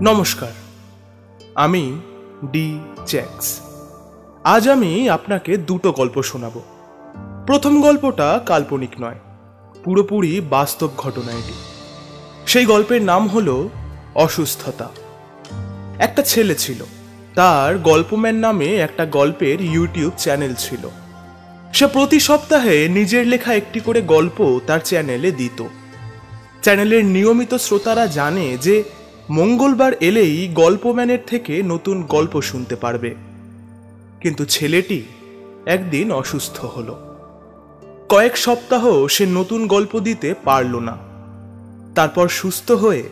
নমস্কার, আমি D Jacks. আজ আমি আপনাকে দুটো গল্প শোনাব। প্রথম গল্পটা কাল্পনিক নয়, পুরোপুরি বাস্তব ঘটনা এটি। সেই গল্পের নাম হলো অসুস্থতা। একটা ছেলে ছিল, তার গল্পম্যান নামে একটা গল্পের ইউটিউব চ্যানেল ছিল। সে প্রতি সপ্তাহে নিজের লেখা একটি করে গল্প তার চ্যানেলে দিত। চ্যানেলের নিয়মিত শ্রোতারা জানে যে মঙ্গলবার এলেই গল্পম্যানের থেকে নতুন গল্প শুনতে পারবে। কিন্তু ছেলেটি একদিন অসুস্থ হলো। কয়েক সপ্তাহ সে নতুন গল্প দিতে পারল না। তারপর সুস্থ হয়ে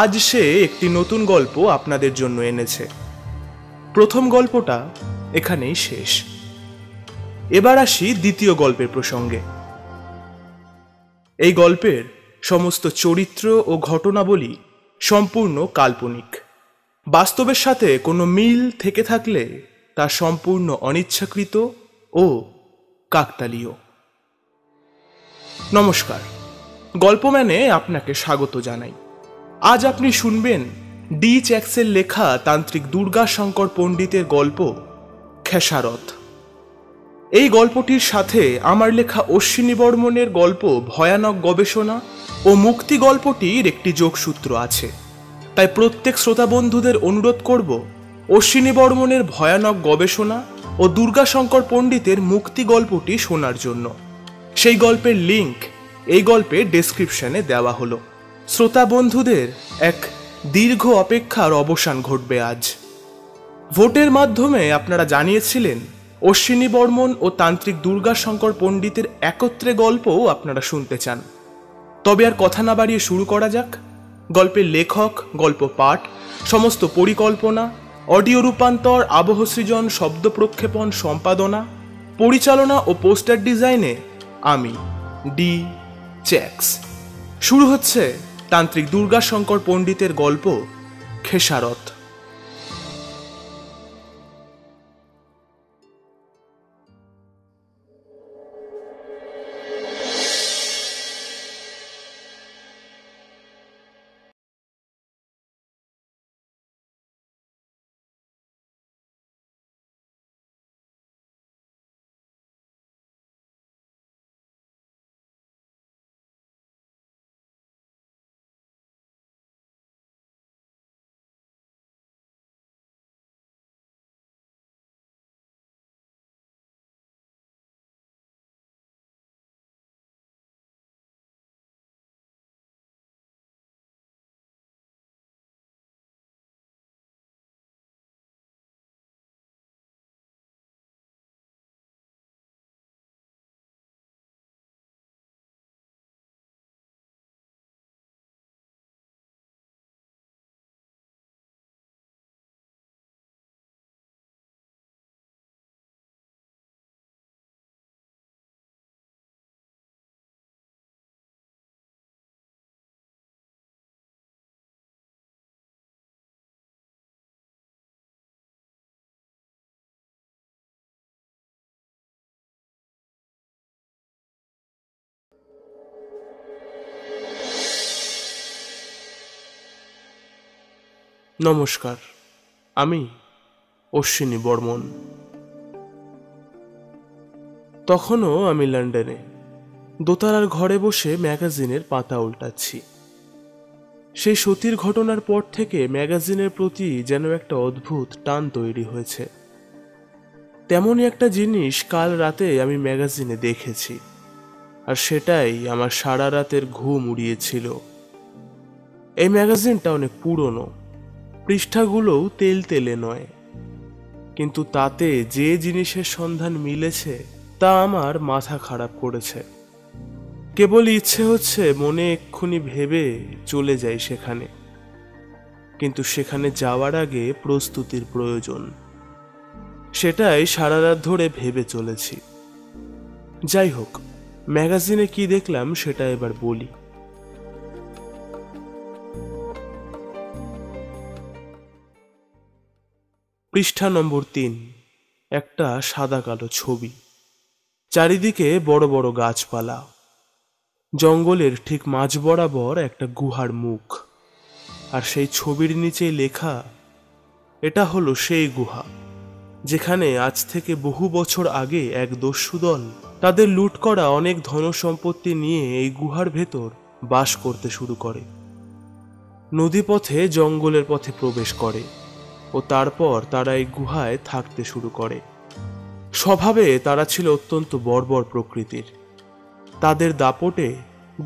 আজ সে একটি নতুন গল্প আপনাদের জন্য এনেছে। প্রথম গল্পটা এখানেই শেষ। এবার আসি দ্বিতীয় গল্পের প্রসঙ্গে। এই গল্পের সমস্ত চরিত্র ও ঘটনাবলী সম্পূর্ণ কাল্পনিক। বাস্তবের সাথে কোনো মিল থেকে থাকলে তা সম্পূর্ণ অনিচ্ছাকৃত ও কাকতালীয়। নমস্কার, গল্পম্যানে আপনাকে স্বাগত জানাই। আজ আপনি শুনবেন ডি জ্যাক্সের লেখা তান্ত্রিক দুর্গাশঙ্কর পণ্ডিতের গল্প খেসারত। এই গল্পটির সাথে আমার লেখা অশ্বিনী বর্মনের গল্প ভয়ানক গবেষণা ও মুক্তি গল্পটির একটি যোগসূত্র আছে। তাই প্রত্যেক শ্রোতা বন্ধুদের অনুরোধ করব অশ্বিনী বর্মনের ভয়ানক গবেষণা ও দুর্গাশঙ্কর পণ্ডিতের মুক্তি গল্পটি শোনার জন্য। সেই গল্পের লিংক এই গল্পের ডেসক্রিপশনে দেওয়া হলো। শ্রোতা বন্ধুদের এক দীর্ঘ অপেক্ষার অবসান ঘটবে আজ। ভোটের মাধ্যমে আপনারা জানিয়েছিলেন অশ্বিনী বর্মন ও তান্ত্রিক দুর্গাশঙ্কর পণ্ডিতের একত্রে গল্পও আপনারা শুনতে চান। তবে আর কথা না বাড়িয়ে শুরু করা যাক। গল্পের লেখক, গল্প পাঠ, সমস্ত পরিকল্পনা, অডিও রূপান্তর, আবহ সৃজন, শব্দ প্রক্ষেপণ, সম্পাদনা, পরিচালনা ও পোস্টার ডিজাইনে আমি ডি জ্যাক্স। শুরু হচ্ছে তান্ত্রিক দুর্গাশঙ্কর পণ্ডিতের গল্প খেসারত। নমস্কার, আমি অশ্বিনী বর্মন। তখনও আমি লন্ডনে দোতলার ঘরে বসে ম্যাগাজিনের পাতা উল্টাচ্ছি। সেই সতীর ঘটনার পর থেকে ম্যাগাজিনের প্রতি যেন একটা অদ্ভুত টান তৈরি হয়েছে। তেমনই একটা জিনিস কাল রাতে আমি ম্যাগাজিনে দেখেছি, আর সেটাই আমার সারা রাতের ঘুম উড়িয়েছিল। এই ম্যাগাজিনটা অনেক পুরনো, পৃষ্ঠাগুলোও তেলতেলে নয়, কিন্তু তাতে যে জিনিসের সন্ধান মিলেছে তা আমার মাথা খারাপ করেছে। কেবল ইচ্ছে হচ্ছে মনে এক্ষুনি ভেবে চলে যাই সেখানে, কিন্তু সেখানে যাওয়ার আগে প্রস্তুতির প্রয়োজন। সেটাই সারা রাত ধরে ভেবে চলেছি। যাই হোক, ম্যাগাজিনে কি দেখলাম সেটা এবার বলি। পৃষ্ঠা নম্বর 3, একটা সাদা কালো ছবি। চারিদিকে বড় বড় গাছপালা, জঙ্গলের ঠিক মাঝ বরাবর একটা গুহার মুখ। আর সেই ছবির নিচেই লেখা, এটা হলো সেই গুহা যেখানে আজ থেকে বহু বছর আগে এক দস্যু দল তাদের লুট করা অনেক ধনসম্পত্তি নিয়ে এই গুহার ভেতর বাস করতে শুরু করে। নদীপথে জঙ্গলের পথে প্রবেশ করে ও তারপর তারা এই গুহায় থাকতে শুরু করে। স্বভাবে তারা ছিল অত্যন্ত বর্বর প্রকৃতির। তাদের দাপটে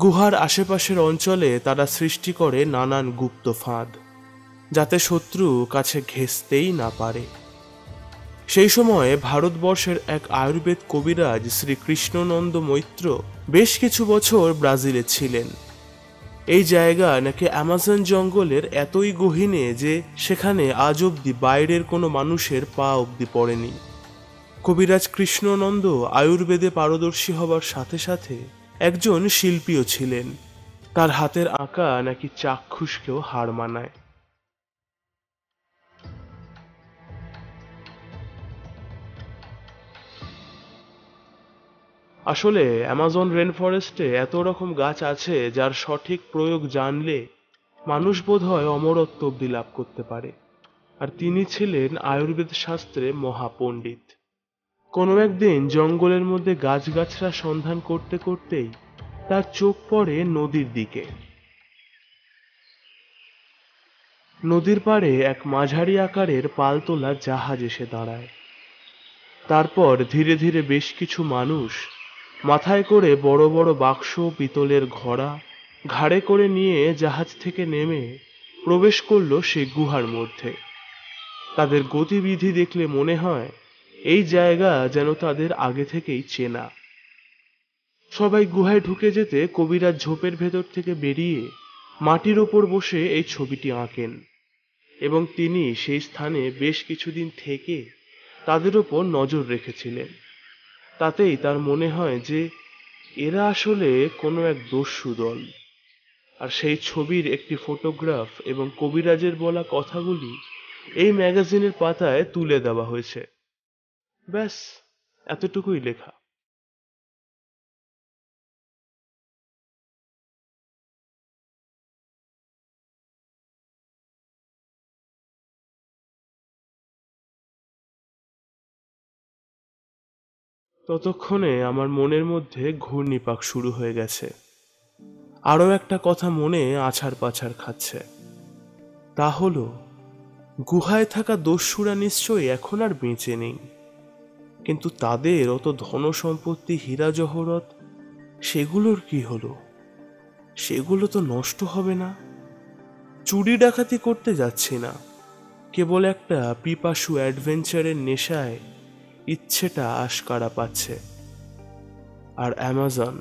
গুহার আশেপাশের অঞ্চলে তারা সৃষ্টি করে নানান গুপ্ত ফাঁদ, যাতে শত্রু কাছে ঘেঁষতেই না পারে। সেই সময়ে ভারতবর্ষের এক আয়ুর্বেদ কবিরাজ শ্রী কৃষ্ণনন্দ মৈত্র বেশ কিছু বছর ব্রাজিলে ছিলেন। এই জায়গা নাকি অ্যামাজন জঙ্গলের এতই গহীনে যে সেখানে আজ অব্দি বাইরের কোনো মানুষের পা অব্দি পড়েনি। কবিরাজ কৃষ্ণনন্দ আয়ুর্বেদে পারদর্শী হবার সাথে সাথে একজন শিল্পীও ছিলেন। তার হাতের আঁকা নাকি চাক্ষুষকেও হার মানায়। আসলে অ্যামাজন রেন ফরেস্টে এত রকম গাছ আছে যার সঠিক প্রয়োগ জানলে মানুষ বোধহয় অমরত্ব অব্দি লাভ করতে পারে। আর তিনি ছিলেন আয়ুর্বেদ শাস্ত্রে মহাপণ্ডিত। কোনো একদিন জঙ্গলের মধ্যে গাছগাছরা সন্ধান করতে করতেই তার চোখ পড়ে নদীর দিকে। নদীর পাড়ে এক মাঝারি আকারের পালতোলা জাহাজ এসে দাঁড়ায়। তারপর ধীরে ধীরে বেশ কিছু মানুষ মাথায় করে বড় বড় বাক্স, পিতলের ঘড়া ঘাড়ে করে নিয়ে জাহাজ থেকে নেমে প্রবেশ করলো সেই গুহার মধ্যে। তাদের গতিবিধি দেখলে মনে হয় এই জায়গা যেন তাদের আগে থেকেই চেনা। সবাই গুহায় ঢুকে যেতে কবিরাজ ঝোপের ভেতর থেকে বেরিয়ে মাটির ওপর বসে এই ছবিটি আঁকেন এবং তিনি সেই স্থানে বেশ কিছুদিন থেকে তাদের ওপর নজর রেখেছিলেন। তাতেই তার মনে হয় যে এরা আসলে কোনো এক দস্যু দল। আর সেই ছবির একটি ফটোগ্রাফ এবং কবিরাজের বলা কথাগুলি এই ম্যাগাজিনের পাতায় তুলে দেওয়া হয়েছে। ব্যাস, এতটুকুই লেখা। ততক্ষণে আমার মনের মধ্যে ঘূর্ণিপাক শুরু হয়ে গেছে। আরও একটা কথা মনে আছাড় পাছাড় খাচ্ছে। তা হলো, গুহায় থাকা দস্যুরা নিশ্চয়ই এখন আর বেঁচে নেই, কিন্তু তাদের অত ধনসম্পত্তি, হীরা জহরত, সেগুলোর কি হলো? সেগুলো তো নষ্ট হবে না। চুরি ডাকাতি করতে যাচ্ছি না, কেবল একটা পিপাসু অ্যাডভেঞ্চারের নেশায় ইচ্ছেটা আশকারা পাচ্ছে। আর অ্যামাজন,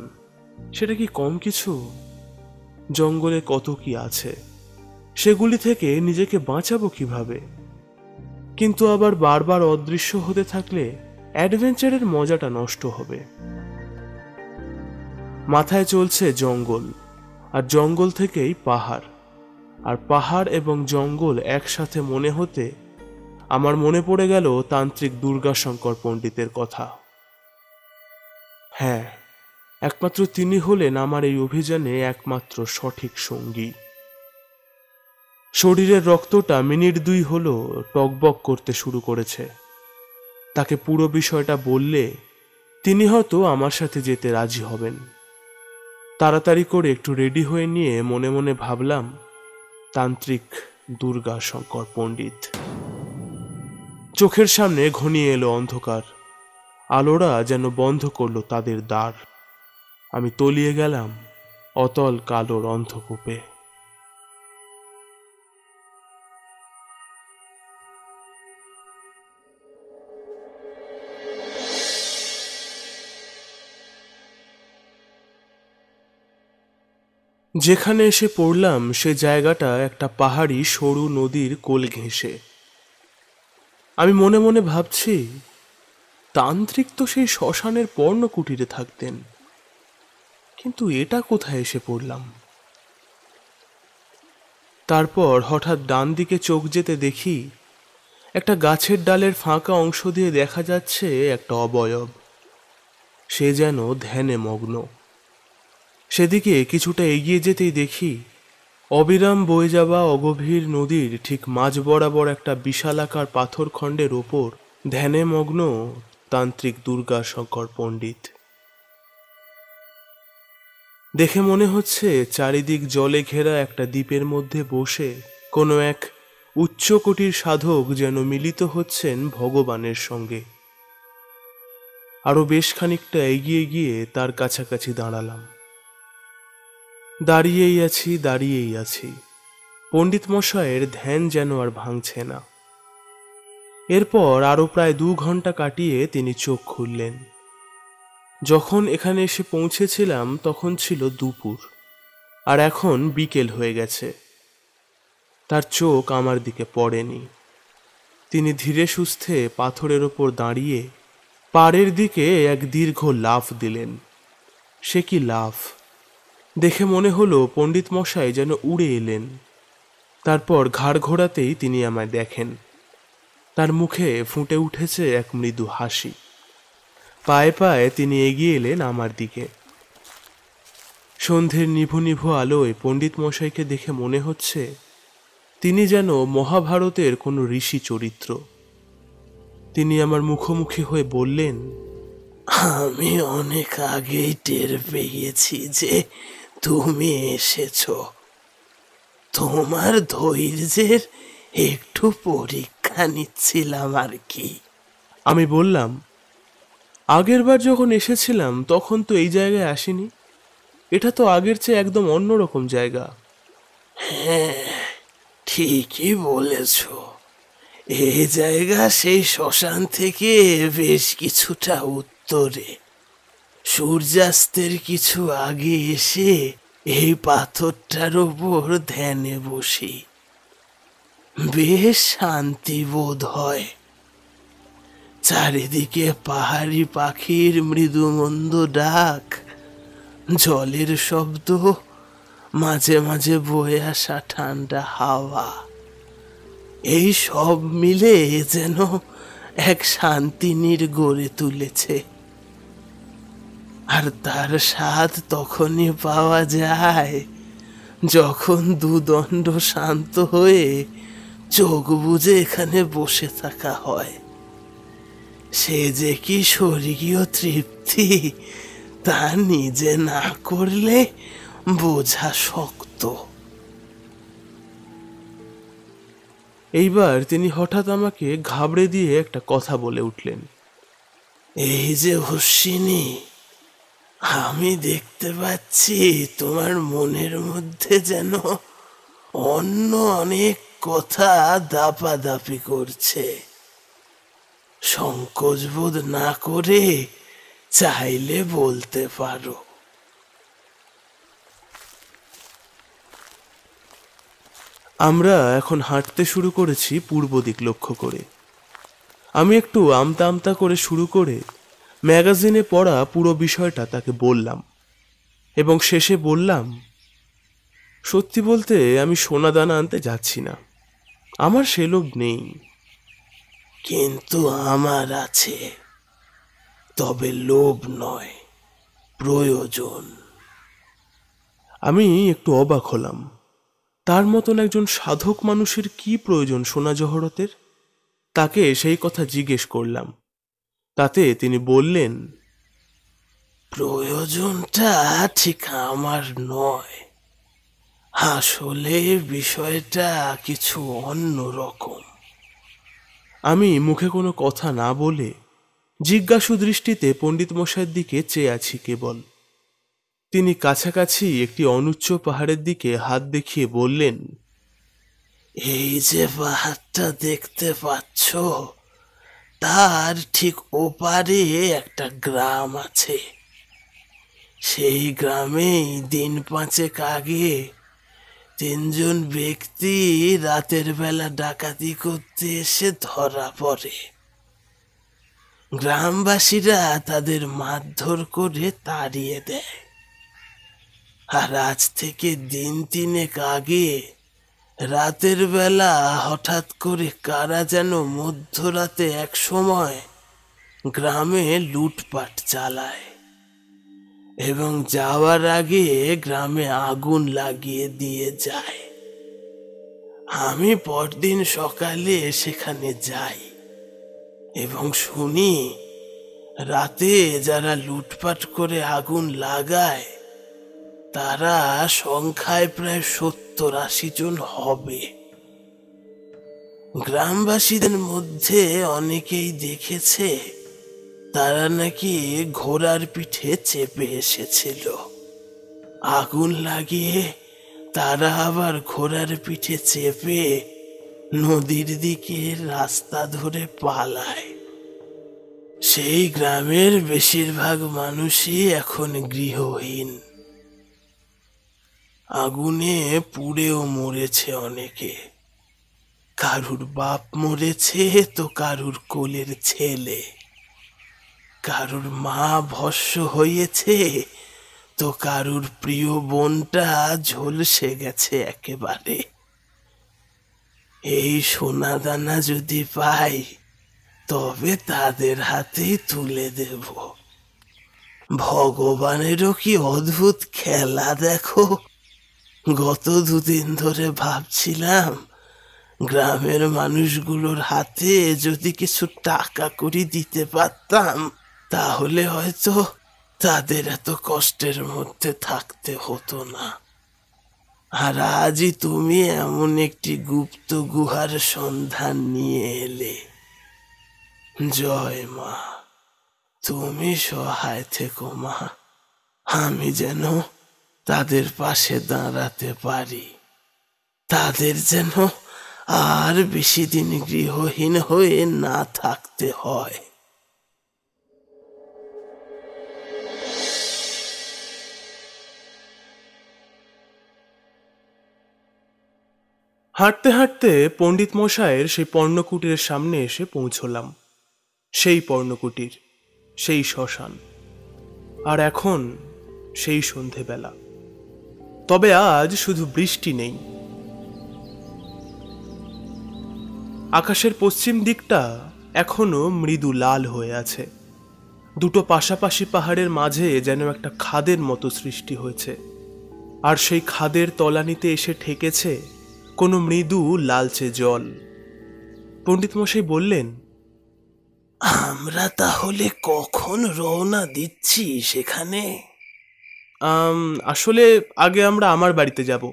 সেটা কি কম কিছু? জঙ্গলে কত কি আছে, সেগুলি থেকে নিজেকে বাঁচাবো কিভাবে? কিন্তু আবার বারবার অদৃশ্য হতে থাকলে অ্যাডভেঞ্চারের মজাটা নষ্ট হবে। মাথায় চলছে জঙ্গল, আর জঙ্গল থেকেই পাহাড়, আর পাহাড় এবং জঙ্গল একসাথে মনে হতে আমার মনে পড়ে গেল তান্ত্রিক দুর্গাশঙ্কর পণ্ডিতের কথা। হ্যাঁ, একমাত্র তিনি হলেন আমার এই অভিযানে একমাত্র সঠিক সঙ্গী। শরীরের রক্তটা মিনিট 2 হলো টকবক করতে শুরু করেছে। তাকে পুরো বিষয়টা বললে তিনি হয়তো আমার সাথে যেতে রাজি হবেন। তাড়াতাড়ি করে একটু রেডি হয়ে নিয়ে মনে মনে ভাবলাম, তান্ত্রিক দুর্গাশঙ্কর পণ্ডিত। চোখের সামনে ঘনিয়ে এলো অন্ধকার। আলোরা যেন বন্ধ করলো তাদের দ্বার। আমি তলিয়ে গেলাম অতল কালোর অন্ধকূপে। যেখানে এসে পড়লাম সে জায়গাটা একটা পাহাড়ি সরু নদীর কোল ঘেঁষে। আমি মনে মনে ভাবছি, তান্ত্রিক তো সেই শ্মশানের পর্ণকুটিরে থাকতেন, কিন্তু এটা কোথায় এসে পড়লাম? তারপর হঠাৎ ডান দিকে চোখ যেতে দেখি একটা গাছের ডালের ফাঁকা অংশ দিয়ে দেখা যাচ্ছে একটা অবয়ব। সে যেন ধ্যানে মগ্ন। সেদিকে কিছুটা এগিয়ে যেতেই দেখি অবিরাম বয়ে যাওয়া অগভীর নদীর ঠিক মাঝ বরাবর একটা বিশালাকার পাথরখণ্ডের ওপর ধ্যানে মগ্ন তান্ত্রিক দুর্গাশঙ্কর পণ্ডিত। দেখে মনে হচ্ছে চারিদিক জলে ঘেরা একটা দ্বীপের মধ্যে বসে কোনো এক উচ্চকোটির সাধক যেন মিলিত হচ্ছেন ভগবানের সঙ্গে। আরো বেশ খানিকটা এগিয়ে গিয়ে তার কাছাকাছি দাঁড়ালাম। দাঁড়িয়েই আছি। পণ্ডিত মশায়ের ধ্যান যেন আর ভাঙছে না। এরপর আরো প্রায় 2 ঘন্টা কাটিয়ে তিনি চোখ খুললেন। যখন এখানে এসে পৌঁছেছিলাম তখন ছিল দুপুর, আর এখন বিকেল হয়ে গেছে। তার চোখ আমার দিকে পড়েনি। তিনি ধীরে সুস্থে পাথরের ওপর দাঁড়িয়ে পাড়ের দিকে এক দীর্ঘ লাফ দিলেন। সে কি লাফ! দেখে মনে হলো পণ্ডিত মশাই যেন উড়ে এলেন। তারপর ঘাড় ঘোরাতেই তিনি আমায় দেখেন। তার মুখে ফুটে উঠেছে এক মৃদু হাসি। পায়ে পায়ে তিনি এগিয়ে এলেন আমার দিকে। সন্ধ্যের নিভু নিভু আলোয় পণ্ডিত মশাইকে দেখে মনে হচ্ছে তিনি যেন মহাভারতের কোনো ঋষি চরিত্র। তিনি আমার মুখোমুখি হয়ে বললেন, আমি অনেক আগেই টের পেয়েছি যে তুমি এসেছো। তোমার ধৈর্যের একটু পরীক্ষা নিচ্ছিলাম আর কি। আমি বললাম, আগেরবার যখন এসেছিলাম তখন তো এই জায়গায় আসিনি। এটা তো আগের চেয়ে একদম অন্যরকম জায়গা। হ্যাঁ, ঠিকই বলেছ। এই জায়গা সেই শ্মশান থেকে বেশ কিছুটা উত্তরে। সূর্যাস্তের কিছু আগে এসে এই পাথরটার ওপর ধ্যানে বসি। বেশ শান্তি বোধ হয়। চারিদিকে পাহাড়ি পাখির মৃদুমন্দ ডাক, জলের শব্দ, মাঝে মাঝে বয়ে আসা ঠান্ডা হাওয়া, এই সব মিলে যেন এক শান্তিনীড় গড়ে তুলেছে। আর তার স্বাদ তখনই পাওয়া যায় যখন দুদণ্ড শান্ত হয়ে চোখ বুজে এখানে বসে থাকা হয়। সে যে কি স্বর্গীয় তৃপ্তি তা নিজে না করলে বোঝা শক্ত। এইবার তিনি হঠাৎ আমাকে ঘাবড়ে দিয়ে একটা কথা বলে উঠলেন। এই যে অশ্বিনী, আমি দেখতে পাচ্ছি তোমার মনের মধ্যে যেন অন্য অনেক কথা দাপাদাপি করছে। সংকোচ বোধ না করে চাইলে বলতে পারো। আমরা এখন হাঁটতে শুরু করেছি পূর্ব দিক লক্ষ্য করে। আমি একটু আমতা আমতা করে শুরু করে ম্যাগাজিনে পড়া পুরো বিষয়টা তাকে বললাম, এবং শেষে বললাম, সত্যি বলতে আমি সোনাদানা আনতে যাচ্ছি না, আমার সে লোভ নেই। কিন্তু আমার আছে, তবে লোভ নয়, প্রয়োজন। আমি একটু অবাক হলাম। তার মতন একজন সাধক মানুষের কি প্রয়োজন সোনা জহরতের? তাকে সেই কথা জিজ্ঞেস করলাম। তাতে তিনি বললেন, প্রয়োজনটা ঠিক আমার নয়, আসলে বিষয়টা কিছু অন্য রকম। আমি মুখে কোনো কথা না বলে জিজ্ঞাসু দৃষ্টিতে পণ্ডিত মশাইয়ের দিকে চেয়ে আছি কেবল। তিনি কাছাকাছি একটি অনুচ্চ পাহাড়ের দিকে হাত দেখিয়ে বললেন, এই যে পাহাড়টা দেখতে পাচ্ছ, তার ঠিক ওপারে একটা গ্রাম আছে। সেই গ্রামেই দিন 5 আগে 3 ব্যক্তি রাতের বেলা ডাকাতি করতে এসে ধরা পড়ে। গ্রামবাসীরা তাদের মারধর করে তাড়িয়ে দেয়। আর আজ থেকে দিন 3 আগে রাতের বেলা হঠাৎ করে কারা যেন মধ্যরাতে এক সময় গ্রামে লুটপাট চালায়। এবং যাওয়ার আগে গ্রামে আগুন লাগিয়ে দিয়ে যায়। আমি পরদিন সকালে সেখানে যাই এবং শুনি রাতে যারা লুটপাট করে আগুন লাগায় তারা সংখ্যায় প্রায় 70-80 জন হবে। গ্রামবাসীদের মধ্যে অনেকেই দেখেছে তারা নাকি ঘোড়ার পিঠে চেপে এসেছিল। আগুন লাগিয়ে তারা আবার ঘোড়ার পিঠে চেপে নদীর দিকে রাস্তা ধরে পালায়। সেই গ্রামের বেশিরভাগ মানুষই এখন গৃহহীন। আগুনে পুড়েও মরেছে অনেকে। কারুর বাপ মরেছে তো কারুর কোলের ছেলে, কারুর মা ভস্ম হয়েছে তো কারুর প্রিয় বোনটা ঝলসে গেছে একেবারে। এই সোনাদানা যদি পাই তবে তাদের হাতেই তুলে দেব। ভগবানেরও কি অদ্ভুত খেলা দেখো। গত 2 দিন ধরে ভাবছিলাম গ্রামের মানুষগুলোর হাতে যদি কিছু টাকা কড়ি দিতে পারতাম তাহলে হয়তো তাদের এত কষ্টের মধ্যে থাকতে হতো না। আর আজই তুমি এমন একটি গুপ্ত গুহার সন্ধান নিয়ে এলে। জয় মা, তুমি সহায় থেকো মা। আমি যেন তাদের পাশে দাঁড়াতে পারি, তাদের যেন আর বেশি দিন গৃহহীন হয়ে না থাকতে হয়। হাঁটতে হাঁটতে পণ্ডিত মশাইয়ের সেই পর্ণকুটিরের সামনে এসে পৌঁছলাম। সেই পর্ণকুটির, সেই শ্মশান, আর এখন সেই সন্ধেবেলা। তবে আজ শুধু বৃষ্টি নেই। আকাশের পশ্চিম দিকটা এখনো মৃদু লাল হয়ে আছে। দুটো পাশাপাশি পাহাড়ের মাঝে যেন একটা খাদের মতো সৃষ্টি হয়েছে, আর সেই খাদের তলানিতে এসে ঠেকেছে কোনো মৃদু লালচে জল। পণ্ডিত মশাই বললেন, আমরা তাহলে কখন রওনা দিচ্ছি সেখানে? আসলে আগে আমরা আমার বাড়িতে যাব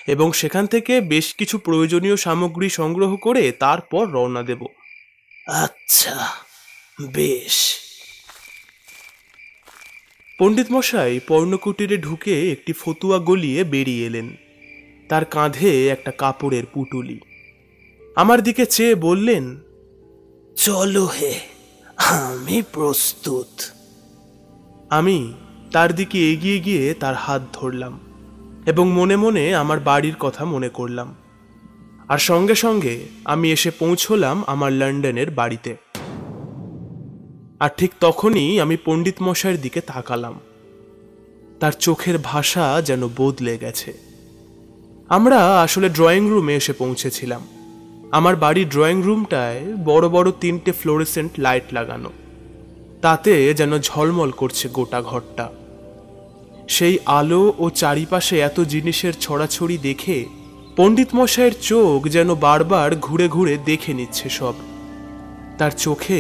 এবং সেখান থেকে বেশ কিছু প্রয়োজনীয় সামগ্রী সংগ্রহ করে তারপর রওনা দেব। আচ্ছা, বেশ। পণ্ডিত মশাই পর্ণকুটিরে ঢুকে একটি ফতুয়া গলিয়ে বেরিয়ে এলেন। তার কাঁধে একটা কাপড়ের পুটুলি। আমার দিকে চেয়ে বললেন, চলো হে, আমি প্রস্তুত। আমি তার দিকে এগিয়ে গিয়ে তার হাত ধরলাম এবং মনে মনে আমার বাড়ির কথা মনে করলাম। আর সঙ্গে সঙ্গে আমি এসে পৌঁছলাম আমার লন্ডনের বাড়িতে। আর ঠিক তখনই আমি পণ্ডিত মশাইয়ের দিকে তাকালাম। তার চোখের ভাষা যেন বদলে গেছে। আমরা আসলে ড্রয়িং রুমে এসে পৌঁছেছিলাম। আমার বাড়ির ড্রয়িং রুমটায় বড় বড় 3টে ফ্লোরেসেন্ট লাইট লাগানো। তাতে যেন ঝলমল করছে গোটা ঘরটা। সেই আলো ও চারিপাশে এত জিনিসের ছড়াছড়ি দেখে পণ্ডিত মশাইয়ের চোখ যেন বারবার ঘুরে ঘুরে দেখে নিচ্ছে সব। তার চোখে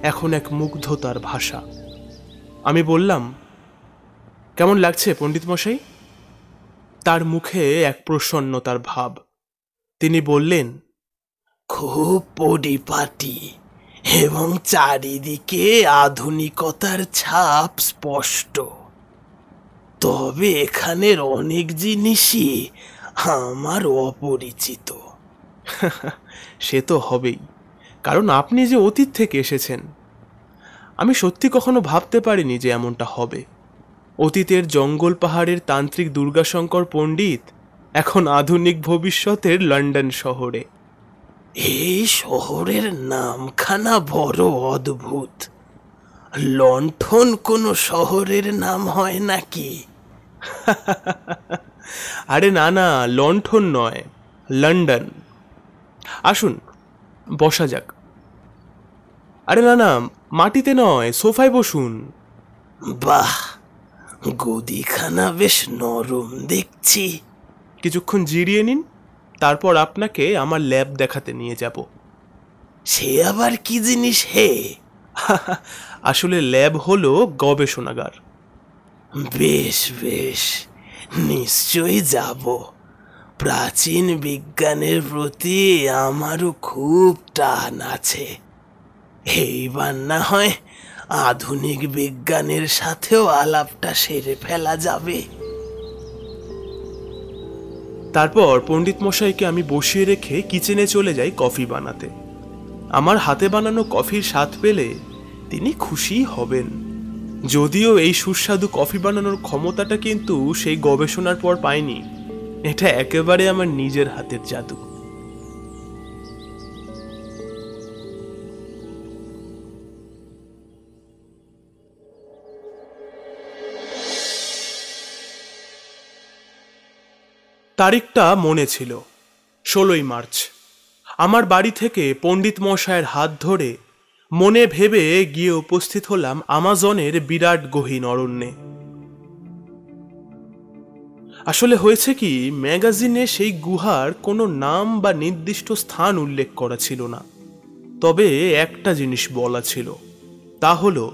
এখন এক মুগ্ধতার ভাষা। আমি বললাম, কেমন লাগছে পণ্ডিত মশাই? তার মুখে এক প্রসন্নতার ভাব। তিনি বললেন, খুব পরিপাটি এবং চারিদিকে আধুনিকতার ছাপ স্পষ্ট। তবে এখানের অনেক জিনিসই আমার অপরিচিত। সে তো হবেই, কারণ আপনি যে অতীত থেকে এসেছেন। আমি সত্যি কখনো ভাবতে পারিনি যে এমনটা হবে। অতীতের জঙ্গল পাহাড়ের তান্ত্রিক দুর্গাশঙ্কর পণ্ডিত এখন আধুনিক ভবিষ্যতের লন্ডন শহরে। এই শহরের নামখানা বড় অদ্ভুত। লণ্ঠন কোনো শহরের নাম হয় নাকি? আরে না না, লণ্ঠন নয়, লন্ডন। আসুন বসা যাক। আরে না না, মাটিতে নয়, সোফায় বসুন। বাহ, গদিখানা বেশ নরম দেখছি। কিছুক্ষণ জিরিয়ে নিন, তারপর আপনাকে আমার ল্যাব দেখাতে নিয়ে যাব। সে আবার কি জিনিস হে? আসলে ল্যাব হলো গবেষণাগার। বেশ বেশ, নিশ্চয়ই যাব। প্রাচীন বিজ্ঞানের প্রতি আমারও খুব টান আছে। এইবার না হয় আধুনিক বিজ্ঞানের সাথেও আলাপটা সেরে ফেলা যাবে। তারপর পণ্ডিত মশাইকে আমি বসিয়ে রেখে কিচেনে চলে যাই কফি বানাতে। আমার হাতে বানানো কফির স্বাদ পেলে তিনি খুশি হবেন। যদিও এই সুস্বাদু কফি বানানোর ক্ষমতাটা কিন্তু সেই গবেষণার পর পাইনি। এটা একেবারে আমার নিজের হাতের জাদু। তারিখটা মনে ছিল, 16ই মার্চ। আমার বাড়ি থেকে পণ্ডিত মশায়ের হাত ধরে মনে ভেবে গিয়ে উপস্থিত হলাম আমাজনের বিরাট গহীন অরণ্যে। আসলে হয়েছে কি, ম্যাগাজিনে সেই গুহার কোনো নাম বা নির্দিষ্ট স্থান উল্লেখ করা ছিল না। তবে একটা জিনিস বলা ছিল, তা হলো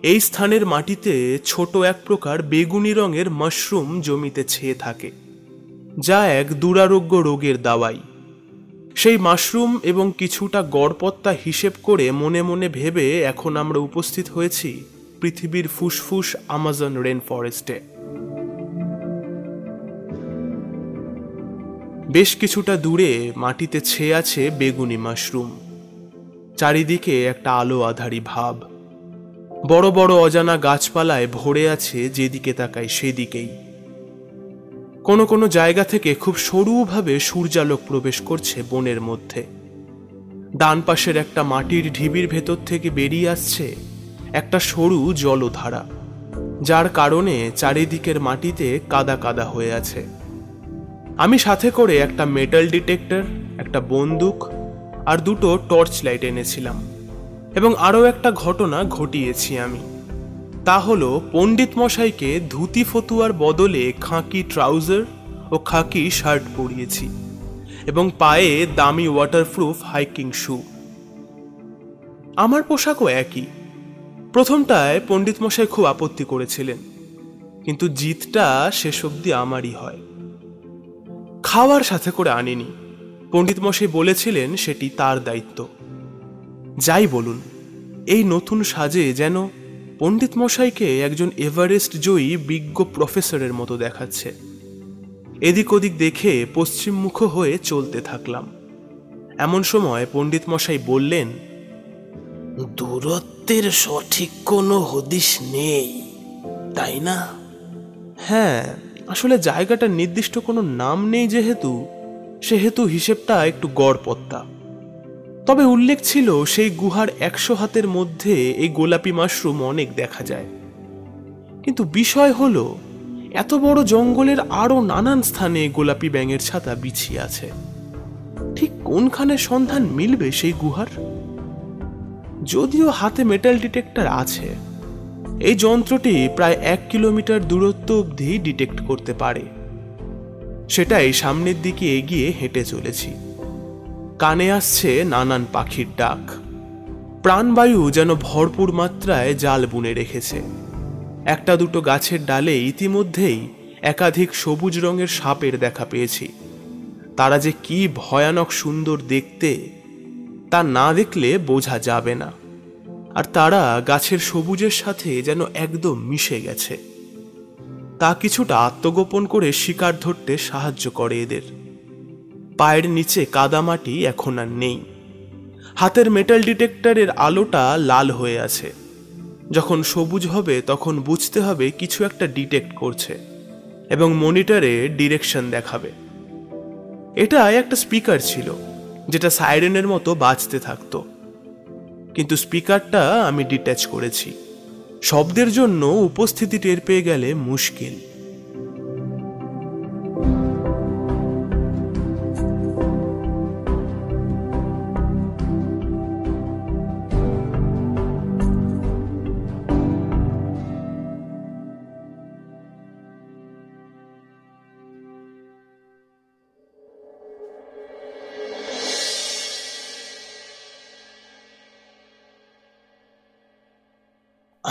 এই স্থানের মাটিতে ছোট এক প্রকার বেগুনি রঙের মাশরুম জমিতে ছেয়ে থাকে, যা এক দুরারোগ্য রোগের দাওয়াই। সেই মাশরুম এবং কিছুটা গড়পত্তা হিসেব করে মনে মনে ভেবে এখন আমরা উপস্থিত হয়েছি পৃথিবীর ফুসফুস আমাজন রেন ফরেস্টে। বেশ কিছুটা দূরে মাটিতে ছেয়ে আছে বেগুনি মাশরুম। চারিদিকে একটা আলো আধারি ভাব। বড় বড় অজানা গাছপালায় ভরে আছে, যেদিকে তাকাই সেদিকেই। কোনো কোনো জায়গা থেকে খুব সরুভাবে সূর্যালোক প্রবেশ করছে বনের মধ্যে। ডান পাশের একটা মাটির ঢিবির ভেতর থেকে বেরিয়ে আসছে একটা সরু জলধারা, যার কারণে চারিদিকের মাটিতে কাদা কাদা হয়ে আছে। আমি সাথে করে একটা মেটাল ডিটেক্টর, একটা বন্দুক আর দুটো টর্চ লাইট এনেছিলাম। এবং আরও একটা ঘটনা ঘটিয়েছি আমি। তা হলো পণ্ডিত মশাইকে ধুতি ফতুয়ার বদলে খাকি ট্রাউজার ও খাকি শার্ট পরিয়েছি এবং পায়ে দামি ওয়াটারপ্রুফ হাইকিং শু। আমার পোশাকও একই। প্রথমটায় পণ্ডিত মশাই খুব আপত্তি করেছিলেন, কিন্তু জিতটা শেষ অবধি আমারই হয়। খাওয়ার সাথে করে আনিনি, পণ্ডিত মশাই বলেছিলেন সেটি তার দায়িত্ব। যাই বলুন, এই নতুন সাজে যেন পণ্ডিত মশাইকে একজন এভারেস্ট জয়ী বিজ্ঞ প্রফেসরের মতো দেখাচ্ছে। এদিক ওদিক দেখে পশ্চিমমুখ হয়ে চলতে থাকলাম। এমন সময় পণ্ডিত মশাই বললেন, দূরত্বের সঠিক কোনো হদিশ নেই, তাই না? হ্যাঁ, আসলে জায়গাটার নির্দিষ্ট কোনো নাম নেই সেহেতু হিসেবটা একটু গড়পত্তা। তবে উল্লেখ ছিল সেই গুহার 100 হাতের মধ্যে এই গোলাপি মাশরুম অনেক দেখা যায়। কিন্তু বিষয় হলো, এত বড় জঙ্গলের আরো নানান স্থানে গোলাপি ব্যাঙের ছাতা বিছিয়ে আছে। ঠিক কোনখানে সন্ধান মিলবে সেই গুহার? যদিও হাতে মেটাল ডিটেক্টর আছে, এই যন্ত্রটি প্রায় 1 কিলোমিটার দূরত্ব অবধি ডিটেক্ট করতে পারে। সেটাই সামনের দিকে এগিয়ে হেঁটে চলেছি। কানে আসছে নানান পাখির ডাক। প্রাণবায়ু যেন ভরপুর মাত্রায় জাল বুনে রেখেছে। একটা দুটো গাছের ডালে ইতিমধ্যেই একাধিক সবুজ রঙের সাপের দেখা পেয়েছি। তারা যে কি ভয়ানক সুন্দর দেখতে, তা না দেখলে বোঝা যাবে না। আর তারা গাছের সবুজের সাথে যেন একদম মিশে গেছে। তা কিছুটা আত্মগোপন করে শিকার ধরতে সাহায্য করে এদের। পায়ের নিচে কাদামাটি এখন আর নেই। হাতের মেটাল ডিটেক্টরের আলোটা লাল হয়ে আছে। যখন সবুজ হবে তখন বুঝতে হবে কিছু একটা ডিটেক্ট করছে এবং মনিটরে ডিরেকশন দেখাবে। এটা একটা স্পিকার ছিল, যেটা সাইরেনের মতো বাজতে থাকতো। কিন্তু স্পিকারটা আমি ডিট্যাচ করেছি। শব্দের জন্য উপস্থিতি টের পেয়ে গেলে মুশকিল।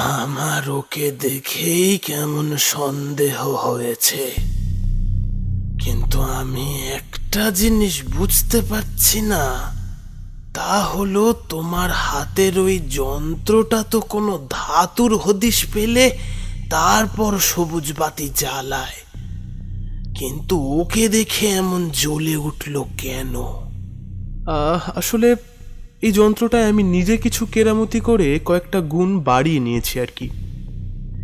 আমার ওকে দেখেই কেমন সন্দেহ হয়েছে, কিন্তু আমি একটা জিনিস বুঝতে পারছি না, তা হলো তোমার হাতের ওই যন্ত্রটা তো কোনো ধাতুর হদিশ পেলে তারপর সবুজ বাতি জ্বালায়, কিন্তু ওকে দেখে এমন জ্বলে উঠল কেন? আসলে এই যন্ত্রটায় আমি নিজে কিছু কেরামতি করে কয়েকটা গুণ বাড়িয়ে নিয়েছি আর কি।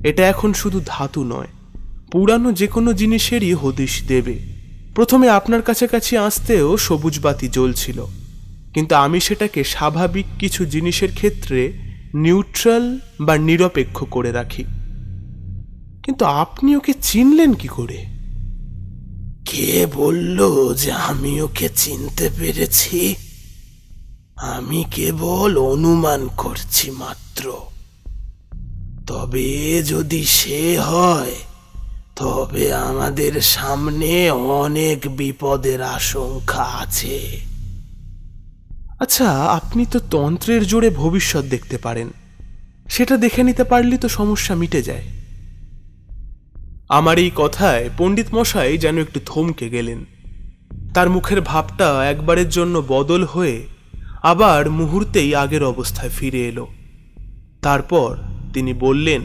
এটা এখন শুধু ধাতু নয়, পুরানো যে কোনো জিনিসেরই হদিশ দেবে। প্রথমে আপনার কাছাকাছি আসতেও সবুজ বাতি জ্বলছিল, কিন্তু আমি সেটাকে স্বাভাবিক কিছু জিনিসের ক্ষেত্রে নিউট্রাল বা নিরপেক্ষ করে রাখি। কিন্তু আপনি ওকে চিনলেন কি করে? কে বলল যে আমি ওকে চিনতে পেরেছি? আমি কেবল অনুমান করছি মাত্র। তবে যদি সে হয়, তবে আমাদের সামনে অনেক বিপদের আশঙ্কা আছে। আচ্ছা, আপনি তো তন্ত্রের জোরে ভবিষ্যৎ দেখতে পারেন, সেটা দেখে নিতে পারলে তো সমস্যা মিটে যায়। আমার এই কথায় পণ্ডিত মশাই যেন একটু থমকে গেলেন। তার মুখের ভাবটা একবারের জন্য বদল হয়ে আবার মুহূর্তেই আগের অবস্থায় ফিরে এলো। তারপর তিনি বললেন,